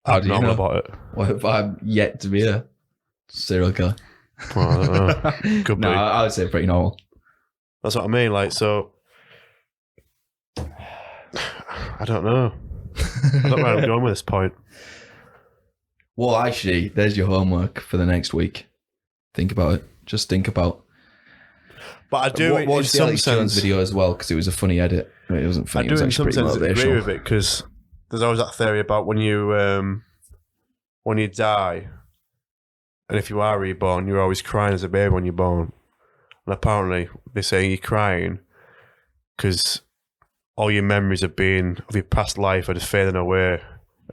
abnormal about it. What if I'm yet to be a serial killer? Well, I don't know. Could be. I would say pretty normal. That's what I mean. Like, so I don't know. I don't know where I'm going with this point. Well, actually, there's your homework for the next week. Think about it. Just think about. But I do watch the Alex Jones video as well because it was a funny edit. It wasn't funny. I do it was in some sense agree motivational. with it because there's always that theory about when you die, and if you are reborn, you're always crying as a baby when you're born. And apparently, they say you're crying because all your memories of your past life are just fading away,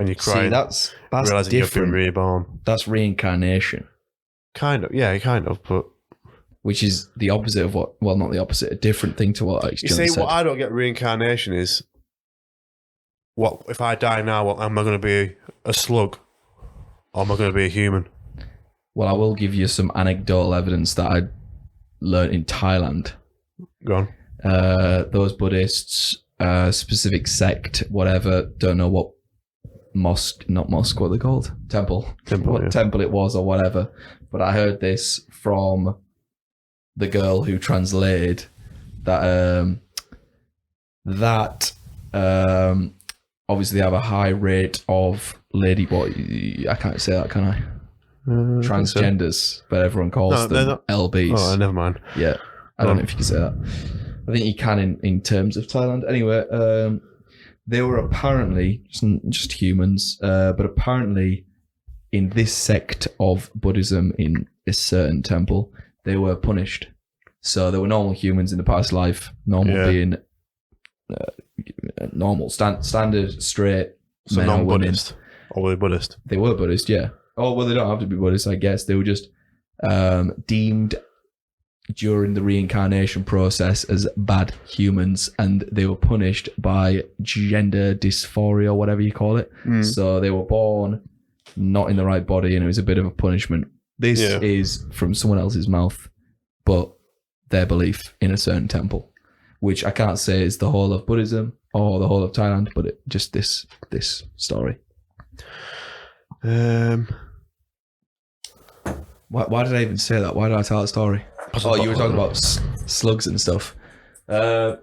and you're crying. See, that's realizing you've been different. reborn. That's reincarnation. Kind of, yeah, kind of, but which is the opposite of what? Well, not the opposite. A different thing to what you see. said. What I don't get reincarnation is what if I die now? What, am I going to be a slug, or am I going to be a human? Well, I will give you some anecdotal evidence that I learned in Thailand. Go on. Those Buddhists, specific sect, whatever, don't know what mosque, not mosque, what they're called? Temple. What temple it was or whatever. But I heard this from the girl who translated that obviously they have a high rate of ladyboy. I can't say that, can I? Transgenders, but everyone calls them LBs. Oh, never mind. Yeah, I don't know if you can say that. I think you can in terms of Thailand. Anyway, they were apparently just humans, but apparently in this sect of Buddhism in a certain temple, they were punished. So they were normal humans in the past life, being normal, standard, straight so men or women. Non-Buddhist. Or were they Buddhist? They were Buddhist, yeah. Oh, well, they don't have to be Buddhist, I guess. They were just deemed during the reincarnation process as bad humans, and they were punished by gender dysphoria, whatever you call it. So they were born not in the right body, and it was a bit of a punishment. This is from someone else's mouth, but their belief in a certain temple, which I can't say is the whole of Buddhism or the whole of Thailand, but just this story. Why did I even say that? Why did I tell that story? You were talking about slugs and stuff. Maybe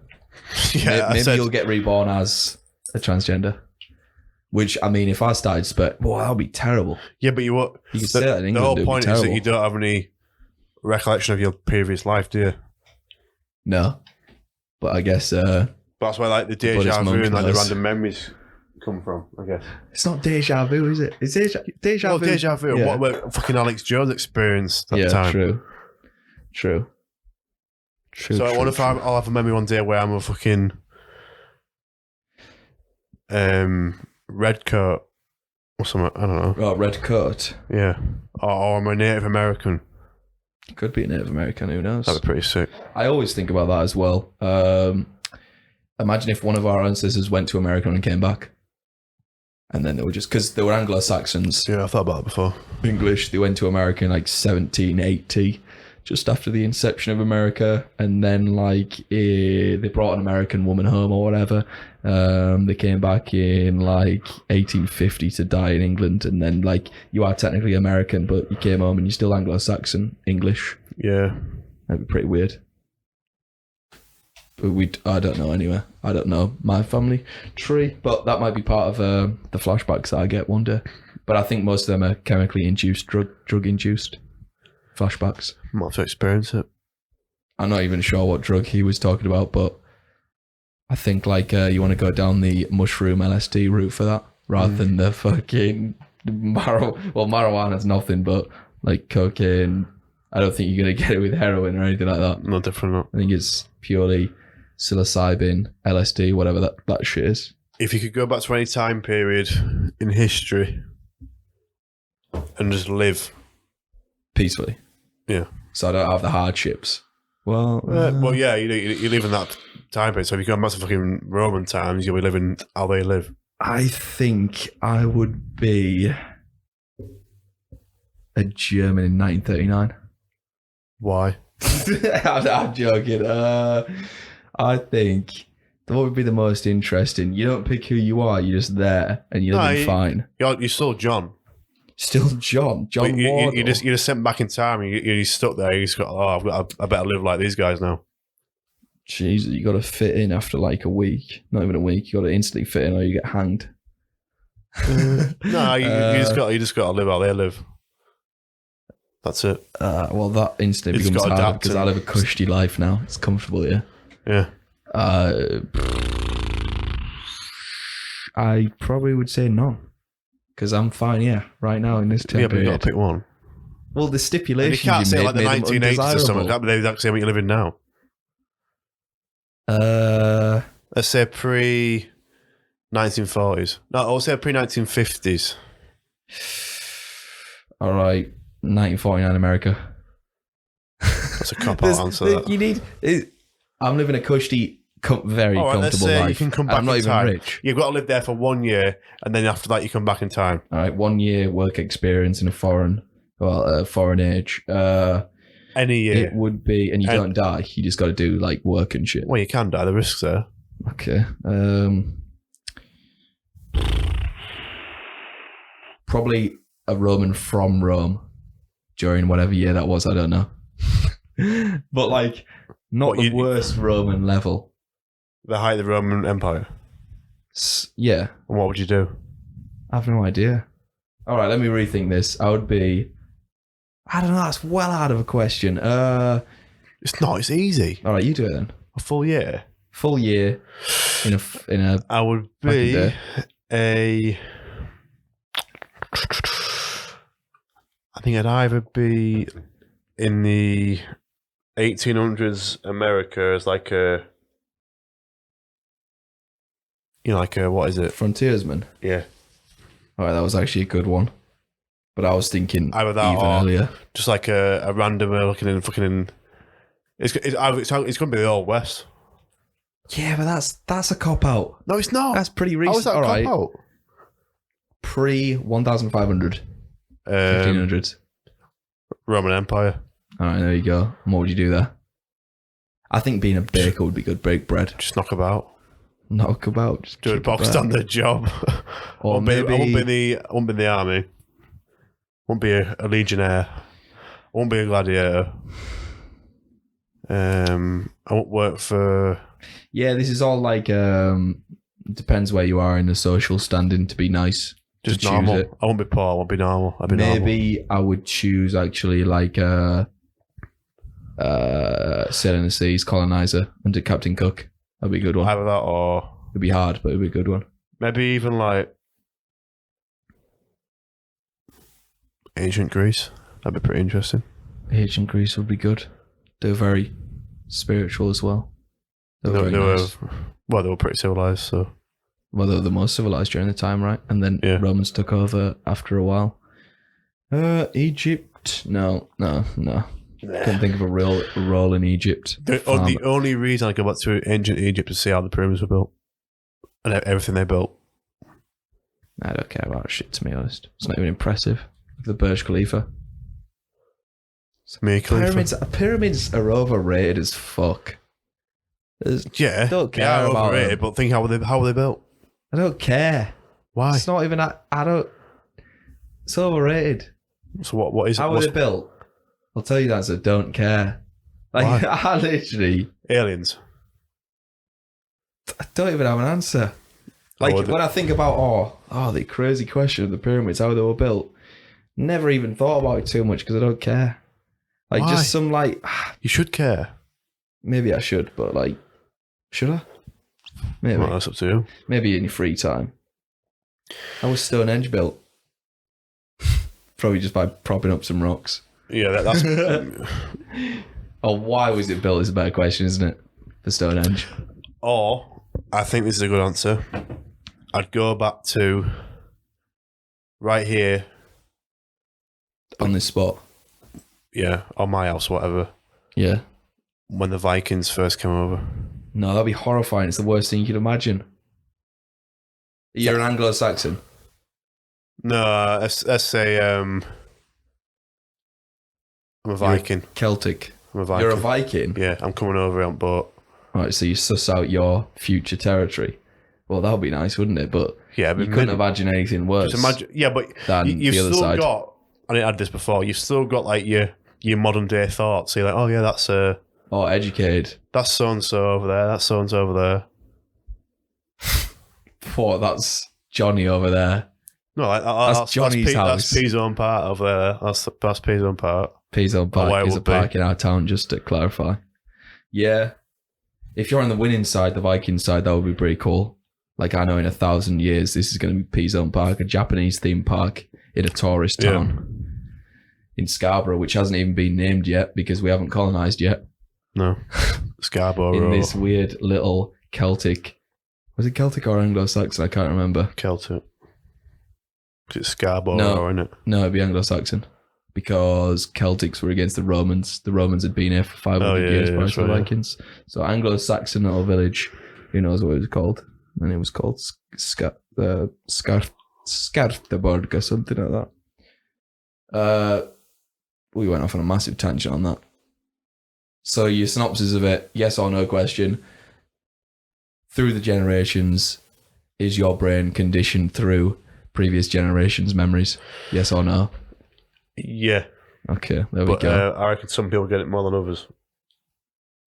you'll get reborn as a transgender. Which, I mean, if I started that would be terrible. Yeah, but you could say that in England. The whole point is that you don't have any recollection of your previous life, do you? No. But I guess... but that's where the deja vu and the random memories come from, I guess. It's not deja vu, is it? It's deja vu. Well, deja vu. Yeah. What fucking Alex Jones experienced that time. True. So I wonder if I'll have a memory one day where I'm a fucking red coat or something. I don't know. Oh, red coat. Yeah. Or I'm a Native American. Could be a Native American. Who knows? That'd be pretty sick. I always think about that as well. Imagine if one of our ancestors went to America and came back. And then they were just, because they were Anglo-Saxons. Yeah, I thought about it before. English, they went to America in 1780, just after the inception of America. And then they brought an American woman home or whatever. They came back in 1850 to die in England. And then you are technically American, but you came home and you're still Anglo-Saxon English. Yeah. That'd be pretty weird. But I don't know anyway. I don't know my family tree, but that might be part of the flashbacks that I get one day. But I think most of them are chemically induced, drug induced flashbacks. Might have to experience it. I'm not even sure what drug he was talking about, but I think you want to go down the mushroom LSD route for that, rather than the fucking marijuana's nothing, but cocaine. I don't think you're gonna get it with heroin or anything like that. No different. No. I think it's purely psilocybin, LSD, whatever that shit is. If you could go back to any time period in history and just live peacefully, yeah, so I don't have the hardships. Well, yeah, you live in that time period. So if you go back to fucking Roman times, you'll be living how they live. I think I would be a German in 1939. Why? I'm joking. I think that would be the most interesting. You don't pick who you are, you're just there and you're living fine. You're still John. Still John Wardle. You're just sent back in time and you're stuck there. You just got, I better live like these guys now. Jesus, you got to fit in after a week. Not even a week. You got to instantly fit in or you get hanged. No, you just got to live how they live. That's it. Well, that instantly becomes hard because I live a cushy life now. It's comfortable here. Yeah. I probably would say no. Because I'm fine, right now in this time. Yeah, but you got to pick one. Well, the stipulations you can't say the 1980s or something. That'd be exactly what you're living now. Let's say 1940s. No, I'll say pre-1950s. All right, 1949 America. That's a cop-out answer. You need. I'm living a cushy, very All right, let's comfortable say life. you can come back I'm not in even time. rich. You've got to live there for 1 year, and then after that, you come back in time. All right, 1 year work experience in a foreign age. Any year. It would be, and you don't die. You just got to do like work and shit. Well, you can die. The risk's there. Okay. Probably a Roman from Rome during whatever year that was. I don't know. But like, not the worst Roman level. The height of the Roman Empire. Yeah. And what would you do? I have no idea. All right, let me rethink this. I would be. I don't know. That's well out of a question. It's not. It's easy. All right, you do it then. A full year. Full year in a. I would be a. I think I'd either be in the 1800s America as like a. You know, like a, what is it? Frontiersman. Yeah. All right, that was actually a good one. But I was thinking Either that even or earlier. just like a randomer looking in fucking in. It's going to be the Old West. Yeah, but that's a cop out. No, it's not. That's pretty How recent. is that a All right. cop out? Pre 1500, 1500s. Roman Empire. All right, there you go. And what would you do there? I think being a baker would be good. Bake bread. Just knock about. Knock about. Just Do a keep box it standard job. Or I maybe won't be in the army. Won't be a legionnaire. I won't be a gladiator. I won't work for. Yeah, this is all like depends where you are in the social standing to be nice. Just to normal. choose it. I won't be poor. I won't be normal. I'll be Maybe I would choose actually like sailing the seas colonizer under Captain Cook. That'd be a good one. normal. Either that or It'd be hard, but it'd be a good one. maybe even like ancient Greece. That'd be pretty interesting. Ancient Greece would be good. They're very spiritual as well. They were very nice. They were pretty civilized. So Well, they were the most civilized during the time, right? And then Yeah. Romans took over after a while. Egypt? No. Couldn't think of a real role in Egypt. the only reason I go back to ancient Egypt is to see how the pyramids were built and everything they built. I don't care about shit, to be honest. It's not even impressive. The Burj Khalifa. Mia Khalifa. Pyramids are overrated as fuck. Yeah, don't they care are about overrated, them. but think how were they built? I don't care. Why? It's not even. I don't. It's overrated. So what is it? How were they built? I'll tell you that. I don't care. Like Why? I literally. Aliens. I don't even have an answer. Like when I think about the crazy question of the pyramids, how they were built, never even thought about it too much because I don't care. Like Why? just some like You should care. maybe I should, but like should I? Maybe. Well, that's up to you. Maybe in your free time. How was Stonehenge built? Probably just by propping up some rocks. Yeah, that's. Or why was it built is a better question, isn't it? For Stonehenge. Or I think this is a good answer. I'd go back to right here. On this spot. Yeah, on my house, whatever. Yeah. When the Vikings first came over. No, that'd be horrifying. It's the worst thing you could imagine. You're an Anglo-Saxon. No, let's say I'm a Viking. Celtic. I'm a Viking. You're a Viking? Yeah, I'm coming over on boat. Right, so you suss out your future territory. Well, that would be nice, wouldn't it? But Yeah, you couldn't imagine anything worse. Just imagine, yeah, but than you've the other still side. got. I didn't add this before. You've still got like your modern day thoughts. So you're like, oh yeah, that's Or educated. that's so and so over there. That's so and so over there. What? That's Johnny over there. No, That's Johnny's house. That's P's own part over there. That's P's own part. Peasone where Park it is a would be. park in our town, just to clarify. Yeah. If you're on the winning side, the Viking side, that would be pretty cool. Like, I know in 1,000 years, this is going to be Peasone Park, a Japanese themed park in a tourist town in Scarborough, which hasn't even been named yet because we haven't colonised yet. No, Scarborough. In this weird little Celtic Was it Celtic or Anglo-Saxon? I can't remember. Celtic. It's Scarborough, No. isn't it? No, it'd be Anglo-Saxon. Because Celtics were against the Romans. The Romans had been here for 500 years prior to the Vikings. So Anglo-Saxon little village, who knows what it was called? And it was called Skartaborg or something like that. We went off on a massive tangent on that. So your synopsis of it, yes or no question. Through the generations, is your brain conditioned through previous generations' memories? Yes or no? Yeah. Okay, there we go. I reckon some people get it more than others.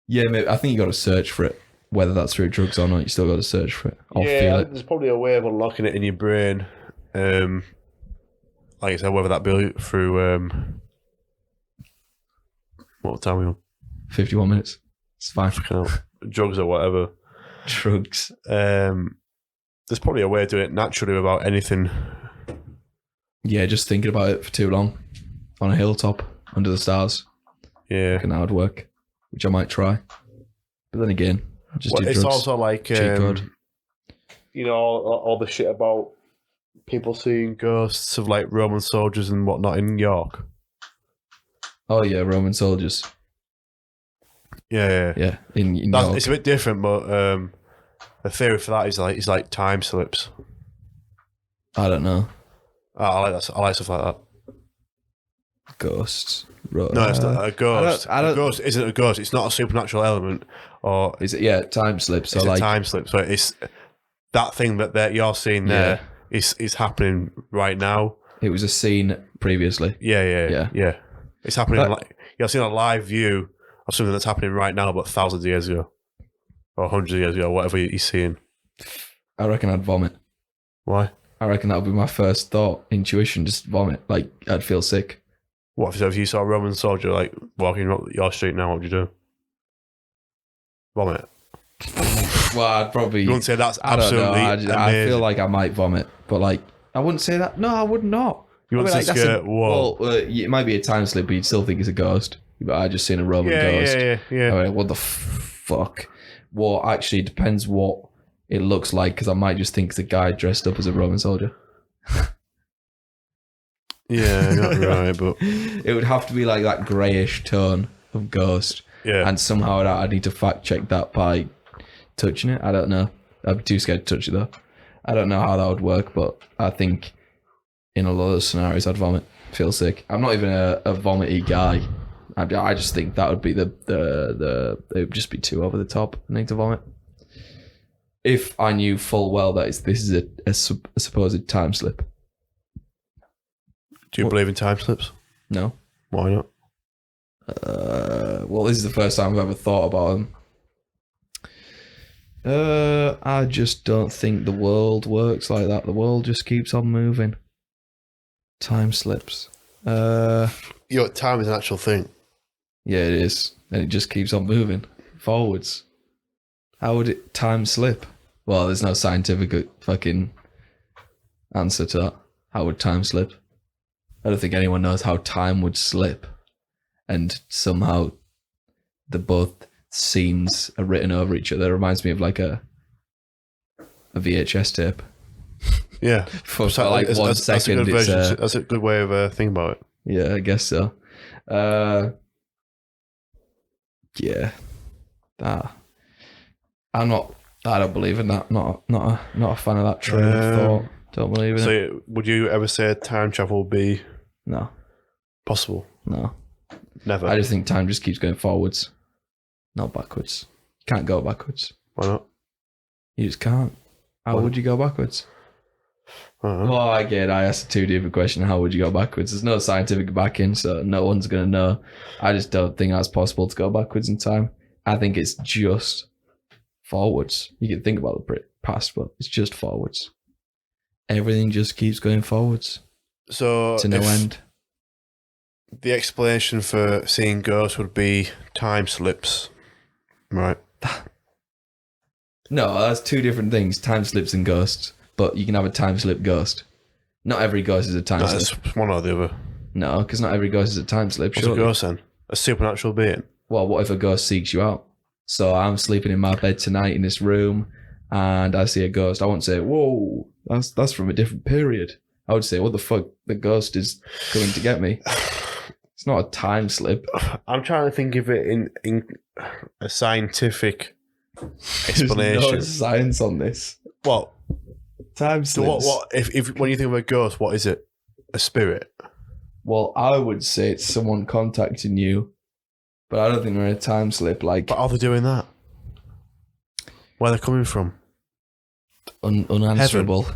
Yeah, maybe, I think you got to search for it. Whether that's through drugs or not, you still got to search for it. Or feel it. There's probably a way of unlocking it in your brain. Like I said, whether that be through what time are we on? 51 minutes. It's fine. Drugs or whatever. Drugs. There's probably a way of doing it naturally without anything. Yeah, just thinking about it for too long. On a hilltop, under the stars. Yeah. Reckon that would work. Which I might try. But then again, just do drugs. It's also like, cheat code. you know, all the shit about people seeing ghosts of like Roman soldiers and whatnot in York. Oh yeah, Roman soldiers. Yeah. In York. It's a bit different, but the theory for that is like time slips. I don't know. I like that. I like stuff like that. Ghosts. No, it's not a ghost. A ghost isn't a ghost. It's not a supernatural element, or is it? Yeah, time slips. So it's like a time slip. So it's that thing that you're seeing there is happening right now. It was a scene previously. Yeah. It's happening. You're seeing a live view of something that's happening right now, but thousands of years ago, or hundreds of years ago, whatever you're seeing. I reckon I'd vomit. Why? I reckon that would be my first thought, intuition, just vomit. Like, I'd feel sick. What if you saw a Roman soldier like walking up your street now? What would you do? Vomit. Well, I'd probably. You wouldn't say that's I don't absolutely know. I feel like I might vomit, but like, I wouldn't say that. No, I would not. You wouldn't say like, whoa. Well, it might be a time slip, but you'd still think it's a ghost. But I just seen a Roman ghost. Yeah. I mean, what the fuck? Well, actually, it depends what it looks like, because I might just think it's a guy dressed up as a Roman soldier. Yeah, not right, but it would have to be like that greyish tone of ghost. Yeah. And somehow I need to fact check that by touching it. I don't know. I'd be too scared to touch it though. I don't know how that would work, but I think in a lot of scenarios I'd vomit, feel sick. I'm not even a vomity guy. I just think that would be it would just be too over the top. I need to vomit. If I knew full well that this is a supposed time slip. Do you believe in time slips? No. Why not? Well, this is the first time I've ever thought about them. I just don't think the world works like that. The world just keeps on moving. Time slips. Time is an actual thing. Yeah, it is. And it just keeps on moving forwards. How would it time slip? Well, there's no scientific fucking answer to that. How would time slip? I don't think anyone knows how time would slip. And somehow the both scenes are written over each other. It reminds me of like a VHS tape. Yeah. For like 1 second. That's a good way of thinking about it. Yeah, I guess so. Yeah. I don't believe in that. Not a fan of that train of thought. Don't believe in it. So would you ever say time travel would be possible? No. Never. I just think time just keeps going forwards, not backwards. Can't go backwards. Why not? You just can't. How would you go backwards? Well, again, I asked a too deep a question. How would you go backwards? There's no scientific backing, so no one's going to know. I just don't think that's possible to go backwards in time. I think it's just forwards. You can think about the past, but it's just forwards. Everything just keeps going forwards. So to no end. The explanation for seeing ghosts would be time slips, right? No, that's two different things. Time slips and ghosts. But you can have a time slip ghost. Not every ghost is a time slip. It's one or the other. No, because not every ghost is a time slip. What's a ghost then? A supernatural being? Well, what if a ghost seeks you out? So I'm sleeping in my bed tonight in this room, and I see a ghost, I won't say, whoa, that's from a different period. I would say, what the fuck, the ghost is coming to get me. It's not a time slip. I'm trying to think of it in a scientific explanation. There's no science on this. What? Time slips. So what if when you think of a ghost, what is it? A spirit? Well, I would say it's someone contacting you, but I don't think they're a time slip. Like, But are they doing that? Where are they coming from? unanswerable.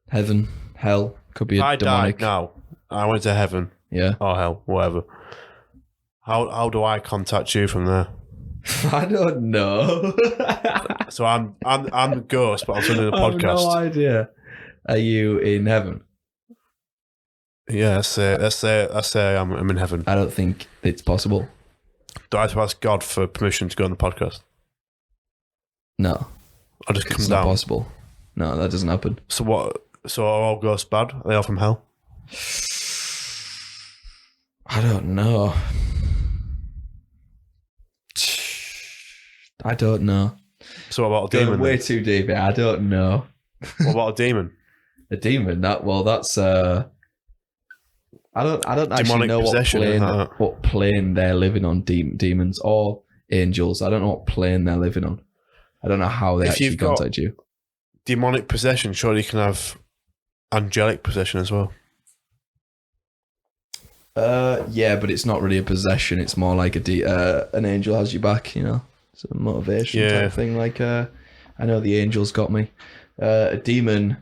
Heaven, hell, could be If a I demonic. died now, I went to heaven Yeah. or hell, whatever. How do I contact you from there? I don't know. So I'm the ghost, but I'm doing a I have podcast. no idea. Are you in heaven? Yeah, let's say I'm in heaven. I don't think it's possible. Do I have to ask God for permission to go on the podcast? No, I'll just come it's not down. possible. No, that doesn't happen. So what? So are all ghosts bad? Are they all from hell? I don't know. I don't know. So what about a Going demon? way then? too deep. I don't know. What about a demon? A demon? That's I don't actually Demonic know possession, what plane they're living on. Demons or angels. I don't know what plane they're living on. I don't know how they If actually you've got- contact you. Demonic possession. Surely you can have angelic possession as well. Yeah, but it's not really a possession. It's more like an angel has you back. You know, it's a motivation Yeah. type thing. Like I know the angels got me. A demon.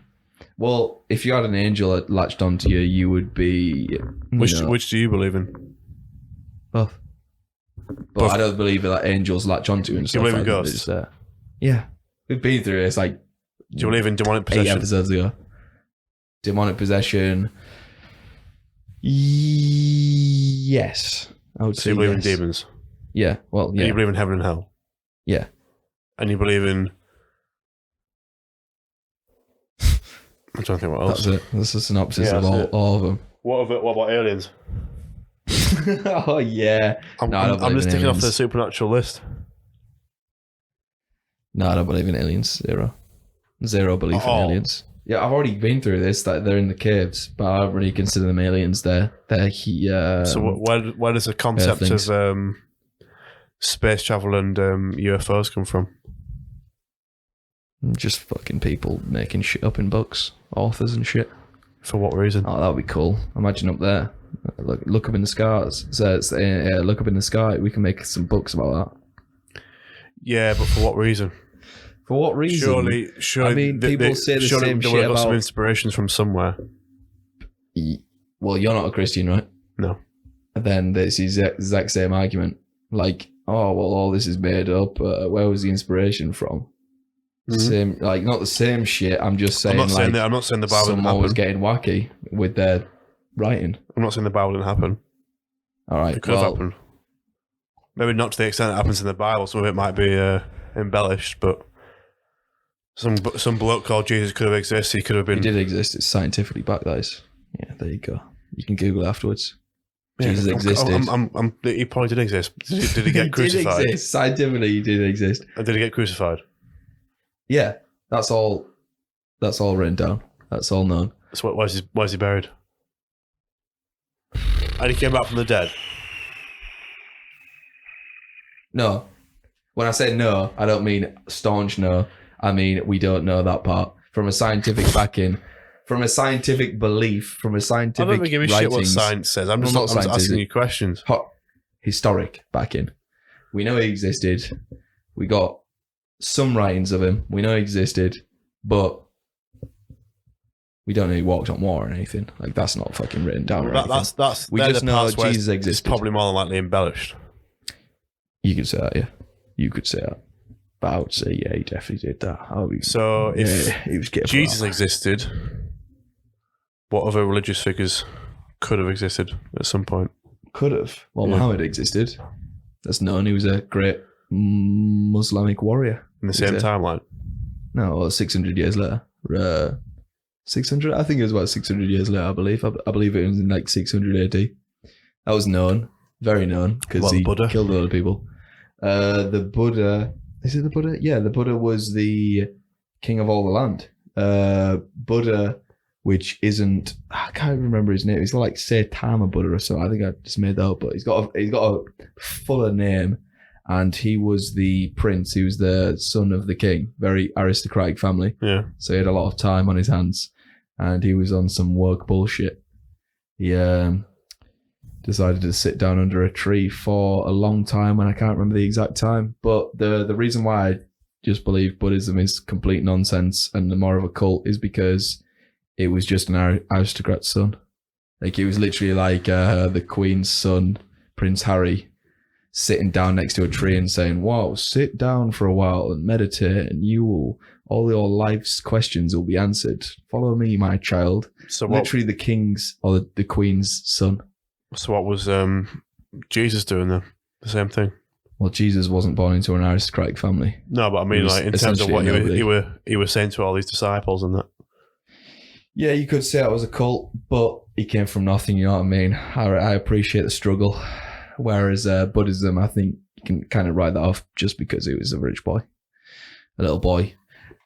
Well, if you had an angel that latched onto you, you would be. Which do you believe in? Both. But Both. I don't believe that angels latch onto you and Do you stuff. believe in I think ghosts? they're just, yeah, we've been through it. It's like Do you believe in demonic 8 possession? episodes ago. Demonic possession. Yes, I would So say you believe in yes. demons? Yeah, well, And yeah, you believe in heaven and hell? yeah. And you believe in... I'm trying to think what else. That's it. That's a synopsis Yeah, of that's it. all of them. What about aliens? Oh yeah. I'm, No, I don't I'm believe just in ticking off the aliens. supernatural list. No, I don't believe in aliens. Zero belief in Oh. aliens. Yeah, I've already been through this. That they're in the caves, but I don't really consider them aliens. They're So where does the concept things. of space travel and UFOs come from? just fucking people making shit up in books, authors and shit. For what reason? Oh, that would be cool. Imagine up there. Look up in the skies. Look up in the sky. We can make some books about that. Yeah, but for what reason? For what reason? Surely. I mean, people say the surely same they shit would have got some about- inspirations from somewhere. Well, you're not a Christian, right? No. And then there's the exact same argument. Like, oh, well, all this is made up. Where was the inspiration from? Mhm. Same, like, not the same shit. I'm just saying, I'm not saying like, that. I'm not saying the Bible didn't someone was happen. getting wacky with their writing. I'm not saying the Bible didn't happen. All right, It could have happened. Maybe not to the extent it happens in the Bible. Some of it might be embellished, but some bloke called Jesus could have existed. He could have it been. did exist. It's scientifically backed, that is. Yeah, there you go. You can Google it afterwards. Jesus existed. He probably did exist. Did he get He crucified? did exist. Scientifically, he did exist. Did he get crucified? Yeah, that's all. That's all written down. That's all known. So where's he buried? And he came back from the dead. No. When I say no, I don't mean staunch no. I mean we don't know that part. From a scientific backing, from a scientific belief, from a I scientific don't give a shit what writings, science says. I'm Well, just not science, is asking it? you questions. historic backing. We know he existed. We got some writings of him. We know he existed, but we don't know he walked on water or anything. Like, that's not fucking written down. Or anything. That's We they're just the know parts where Jesus it's existed. probably more than likely embellished. You could say that, yeah. You could say that. But I would say, yeah, he definitely did that. So if he was getting Jesus existed, what other religious figures could have existed at some point? could have. Well, Yeah. Muhammad existed. That's known. He was a great Muslimic warrior. In the same Is it? timeline? No, well, 600 years later. 600? I think it was about 600 years later, I believe. I believe it was in like 600 AD. That was known. Very known. Because What, the he Buddha? killed a lot of people. The Buddha... Is it the Buddha? Yeah, the Buddha was the king of all the land. Buddha, which isn't, I can't remember his name. He's like Saitama Buddha or something. I think I just made that up, but he's got a fuller name, and he was the prince. He was the son of the king, very aristocratic family. Yeah. So he had a lot of time on his hands, and he was on some work bullshit. He decided to sit down under a tree for a long time, and I can't remember the exact time. But the reason why I just believe Buddhism is complete nonsense and more of a cult is because it was just an aristocrat's son. Like, it was literally like the Queen's son, Prince Harry, sitting down next to a tree and saying, "Wow, sit down for a while and meditate, and all your life's questions will be answered. Follow me, my child." So literally the king's or the Queen's son. So what was Jesus doing then? The same thing? Well, Jesus wasn't born into an aristocratic family. No, but I mean, like, in terms of what he was saying to all these disciples and that. Yeah, you could say it was a cult, but he came from nothing, you know what I mean? I appreciate the struggle. Whereas Buddhism, I think you can kind of write that off just because he was a rich boy. A little boy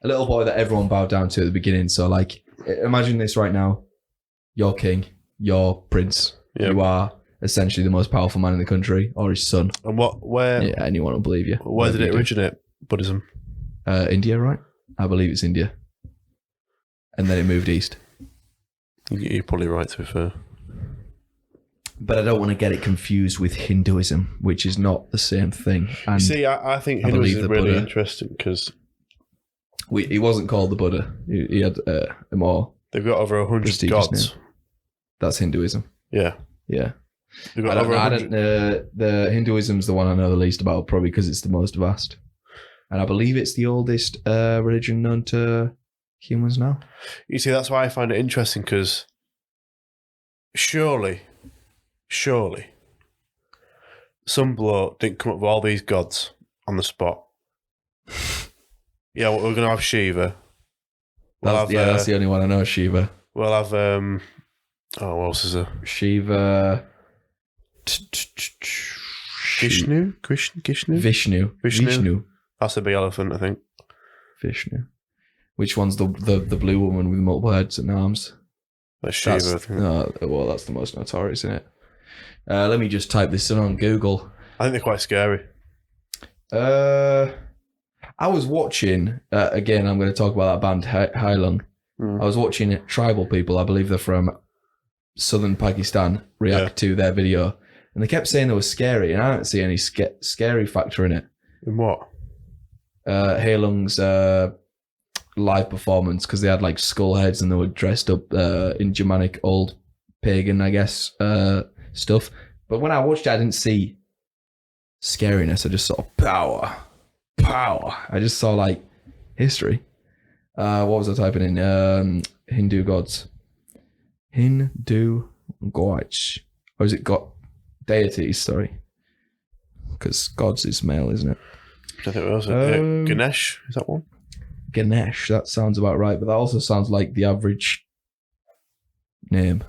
that everyone bowed down to at the beginning. So, like, imagine this right now. You're king, you're prince. Yep. You are essentially the most powerful man in the country, or his son. And where? Yeah, anyone will believe you. Where did it originate, Buddhism? India, right? I believe it's India. And then it moved east. You're probably right, to be fair. But I don't want to get it confused with Hinduism, which is not the same thing. And you see, I think Hinduism is really interesting because he wasn't called the Buddha. He had a more. They've got over 100 gods. Name. That's Hinduism. Yeah. Yeah. They've got I don't the Hinduism's the one I know the least about, probably because it's the most vast. And I believe it's the oldest religion known to humans now. You see, that's why I find it interesting, because surely, some bloke didn't come up with all these gods on the spot. Yeah, we're going to have Shiva. That's the only one I know, Shiva. We'll have, what else is there? Shiva. Vishnu? Vishnu. That's a big elephant, I think. Vishnu. Which one's the blue woman with multiple heads and arms? That's Shiva, I think. Well, that's the most notorious, isn't it? Let me just type this in on Google. I think they're quite scary. I was watching, again, I'm going to talk about that band, Hailung. I was watching tribal people, I believe they're from southern Pakistan, react to their video. And they kept saying they were scary, and I don't see any scary factor in it. In what? Hailung's live performance, because they had like skull heads and they were dressed up in Germanic old pagan, I guess, stuff. But when I watched it, I didn't see scariness. I just saw power. I just saw like history. What was I typing in? Hindu gods. Or is it god deities? Sorry, because gods is male, isn't it? I think it was Ganesh. Is that one? Ganesh. That sounds about right, but that also sounds like the average name.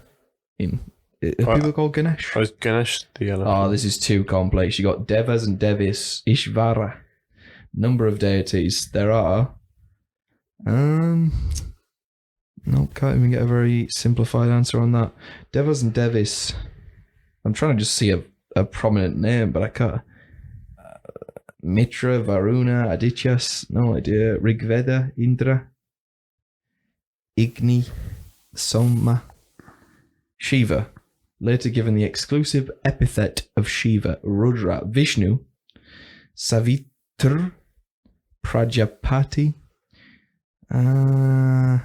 People called Ganesh. Oh, is Ganesh the elephant? Oh, this is too complex. You got Devas and Devis, Ishvara. Number of deities there are. No, can't even get a very simplified answer on that. Devas and Devis. I'm trying to just see a prominent name, but I can't. Mitra, Varuna, Adityas, no idea. Rigveda, Indra, Igni, Soma, Shiva. Later given the exclusive epithet of Shiva, Rudra, Vishnu, Savitr, Prajapati. All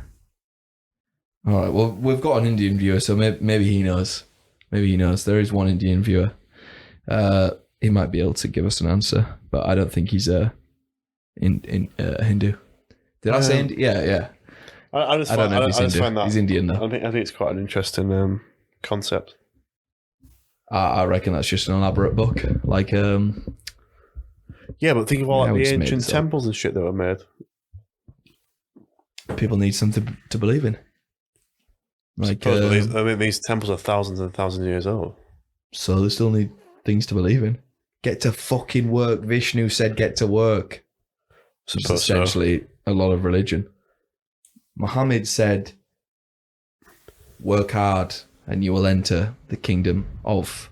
right, well, we've got an Indian viewer, so maybe he knows. There is one Indian viewer. He might be able to give us an answer, but I don't think he's Hindu. Did I say Hindu? Yeah. I don't know if he's Hindu. Find that, he's Indian, though. I think it's quite an interesting concept. I reckon that's just an elaborate book. Like, yeah, but think of all the ancient temples and shit that were made. People need something to believe in. Like, these temples are thousands and thousands of years old. So they still need things to believe in. Get to fucking work. Vishnu said get to work. which is essentially a lot of religion. Muhammad said, work hard and you will enter the kingdom of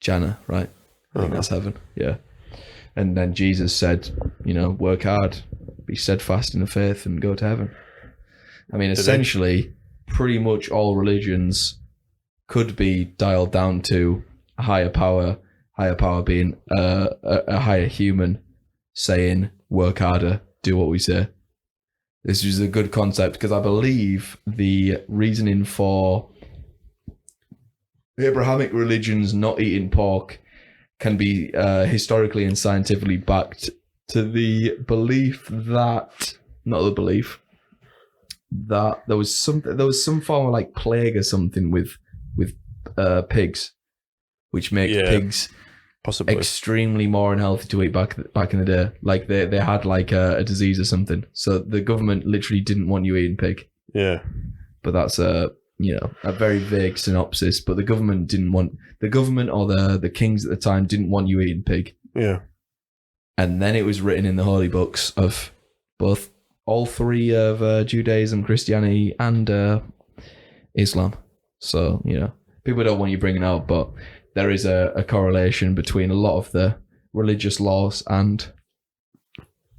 Jannah, right? I think that's heaven, yeah. And then Jesus said, work hard, be steadfast in the faith and go to heaven. I mean, essentially, pretty much all religions could be dialed down to a higher power being a higher human saying, work harder, do what we say. This is a good concept because I believe the reasoning for Abrahamic religions not eating pork can be historically and scientifically backed to the belief that, not the belief, that there was some form of like plague or something with pigs, which makes pigs possibly extremely more unhealthy to eat back in the day. Like they had like a disease or something, so the government literally didn't want you eating pig. Yeah, but that's a very vague synopsis. But the government or the kings at the time didn't want you eating pig. Yeah, and then it was written in the holy books of all three of Judaism, Christianity, and Islam. So people don't want you bringing it out, but there is a correlation between a lot of the religious laws and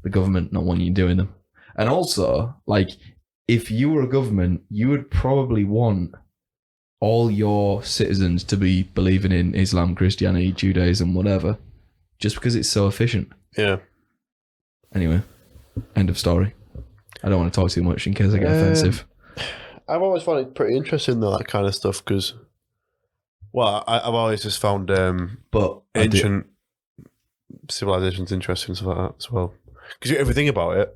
the government not wanting you doing them. And also, like, if you were a government, you would probably want all your citizens to be believing in Islam, Christianity, Judaism, whatever, just because it's so efficient. Yeah. Anyway, end of story. I don't want to talk too much in case I get offensive. I've always found it pretty interesting, though, that kind of stuff, because... Well, I've always just found but ancient civilizations interesting and stuff like that as well. Because if you think about it,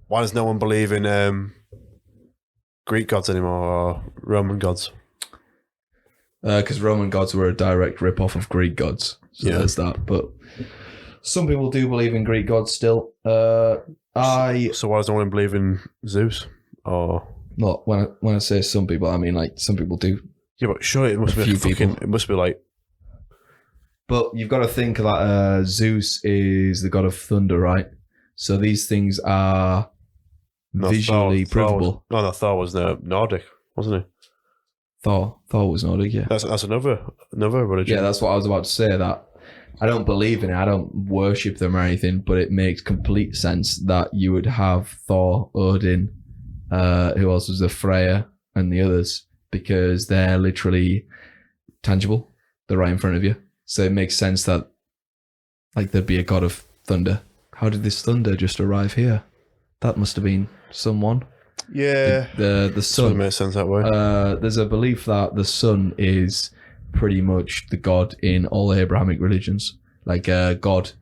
why does no one believe in Greek gods anymore or Roman gods? Because Roman gods were a direct rip-off of Greek gods. So there's that. But some people do believe in Greek gods still. So why does no one believe in Zeus? Or not when I say some people, I mean like some people do. Yeah, but surely it must be it must be like. But you've got to think that Zeus is the god of thunder, right? So these things are visually provable. Thor was Nordic, wasn't he? Thor was Nordic, yeah. That's another religion. Yeah, that's what I was about to say. That I don't believe in it. I don't worship them or anything, but it makes complete sense that you would have Thor, Odin, who else was there, Freya, and the others. Because they're literally tangible. They're right in front of you. So it makes sense that like there'd be a god of thunder. How did this thunder just arrive here? That must have been someone. Yeah. The sun. It makes sense that way. There's a belief that the sun is pretty much the god in all Abrahamic religions. Like God,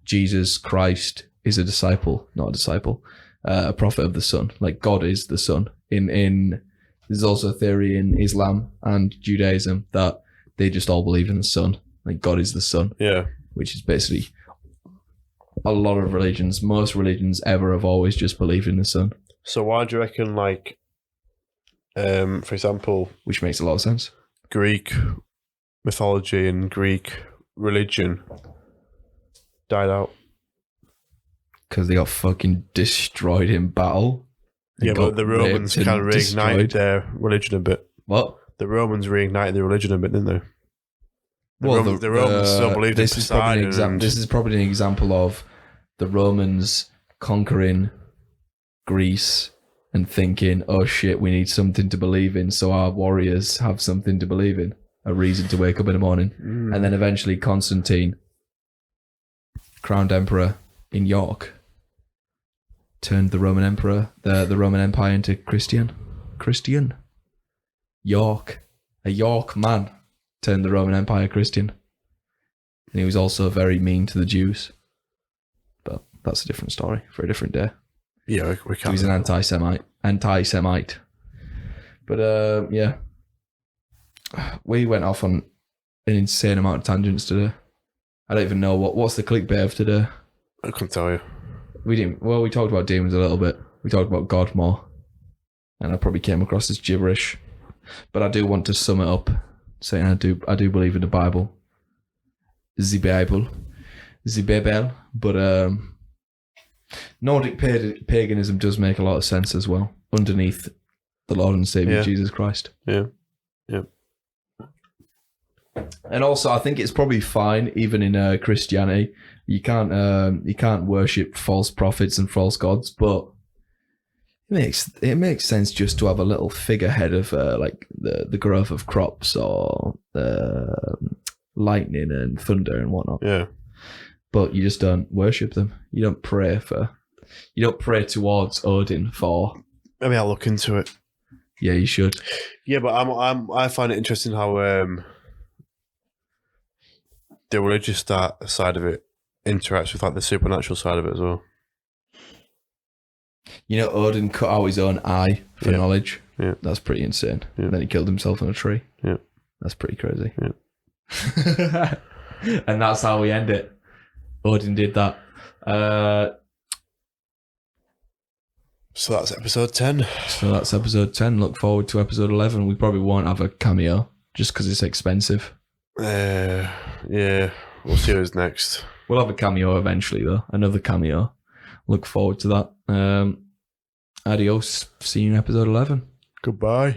Jesus Christ is a disciple, not a disciple, a prophet of the sun. Like God is the sun. There's also a theory in Islam and Judaism that they just all believe in the sun. Like God is the sun. Yeah. Which is basically a lot of religions. Most religions ever have always just believed in the sun. So why do you reckon, like, for example... Which makes a lot of sense. Greek mythology and Greek religion died out? Because they got fucking destroyed in battle. Yeah, but the Romans kind of reignited their religion a bit. What? The Romans reignited their religion a bit, didn't they? The Romans still believed in Poseidon. This is probably an example of the Romans conquering Greece and thinking, oh shit, we need something to believe in, so our warriors have something to believe in, a reason to wake up in the morning. And then eventually Constantine, crowned emperor in York, turned the Roman Emperor, the Roman Empire into Christian. York. A York man turned the Roman Empire Christian. And he was also very mean to the Jews. But that's a different story for a different day. Yeah, we can't. He was an anti-Semite. But, yeah. We went off on an insane amount of tangents today. I don't even know what's the clickbait of today. I couldn't tell you. We didn't. Well, we talked about demons a little bit. We talked about God more, and I probably came across as gibberish. But I do want to sum it up, saying I do believe in the Bible, the Bible. But Nordic paganism does make a lot of sense as well, underneath the Lord and Savior Jesus Christ. Yeah. And also, I think it's probably fine, even in Christianity, you can't worship false prophets and false gods, but it makes sense just to have a little figurehead of like the growth of crops or lightning and thunder and whatnot. Yeah. But you just don't worship them. You don't pray towards Odin for. Maybe I'll look into it. Yeah, you should. Yeah, but I find it interesting how the religious side of it interacts with like the supernatural side of it as well. You know, Odin cut out his own eye for knowledge. Yeah. That's pretty insane. Yeah. And then he killed himself in a tree. Yeah. That's pretty crazy. Yeah. And that's how we end it. Odin did that. So that's episode 10. So that's episode 10. Look forward to episode 11. We probably won't have a cameo just because it's expensive. Yeah. We'll see who's next. We'll have a cameo eventually, though. Another cameo. Look forward to that. Adios. See you in episode 11. Goodbye.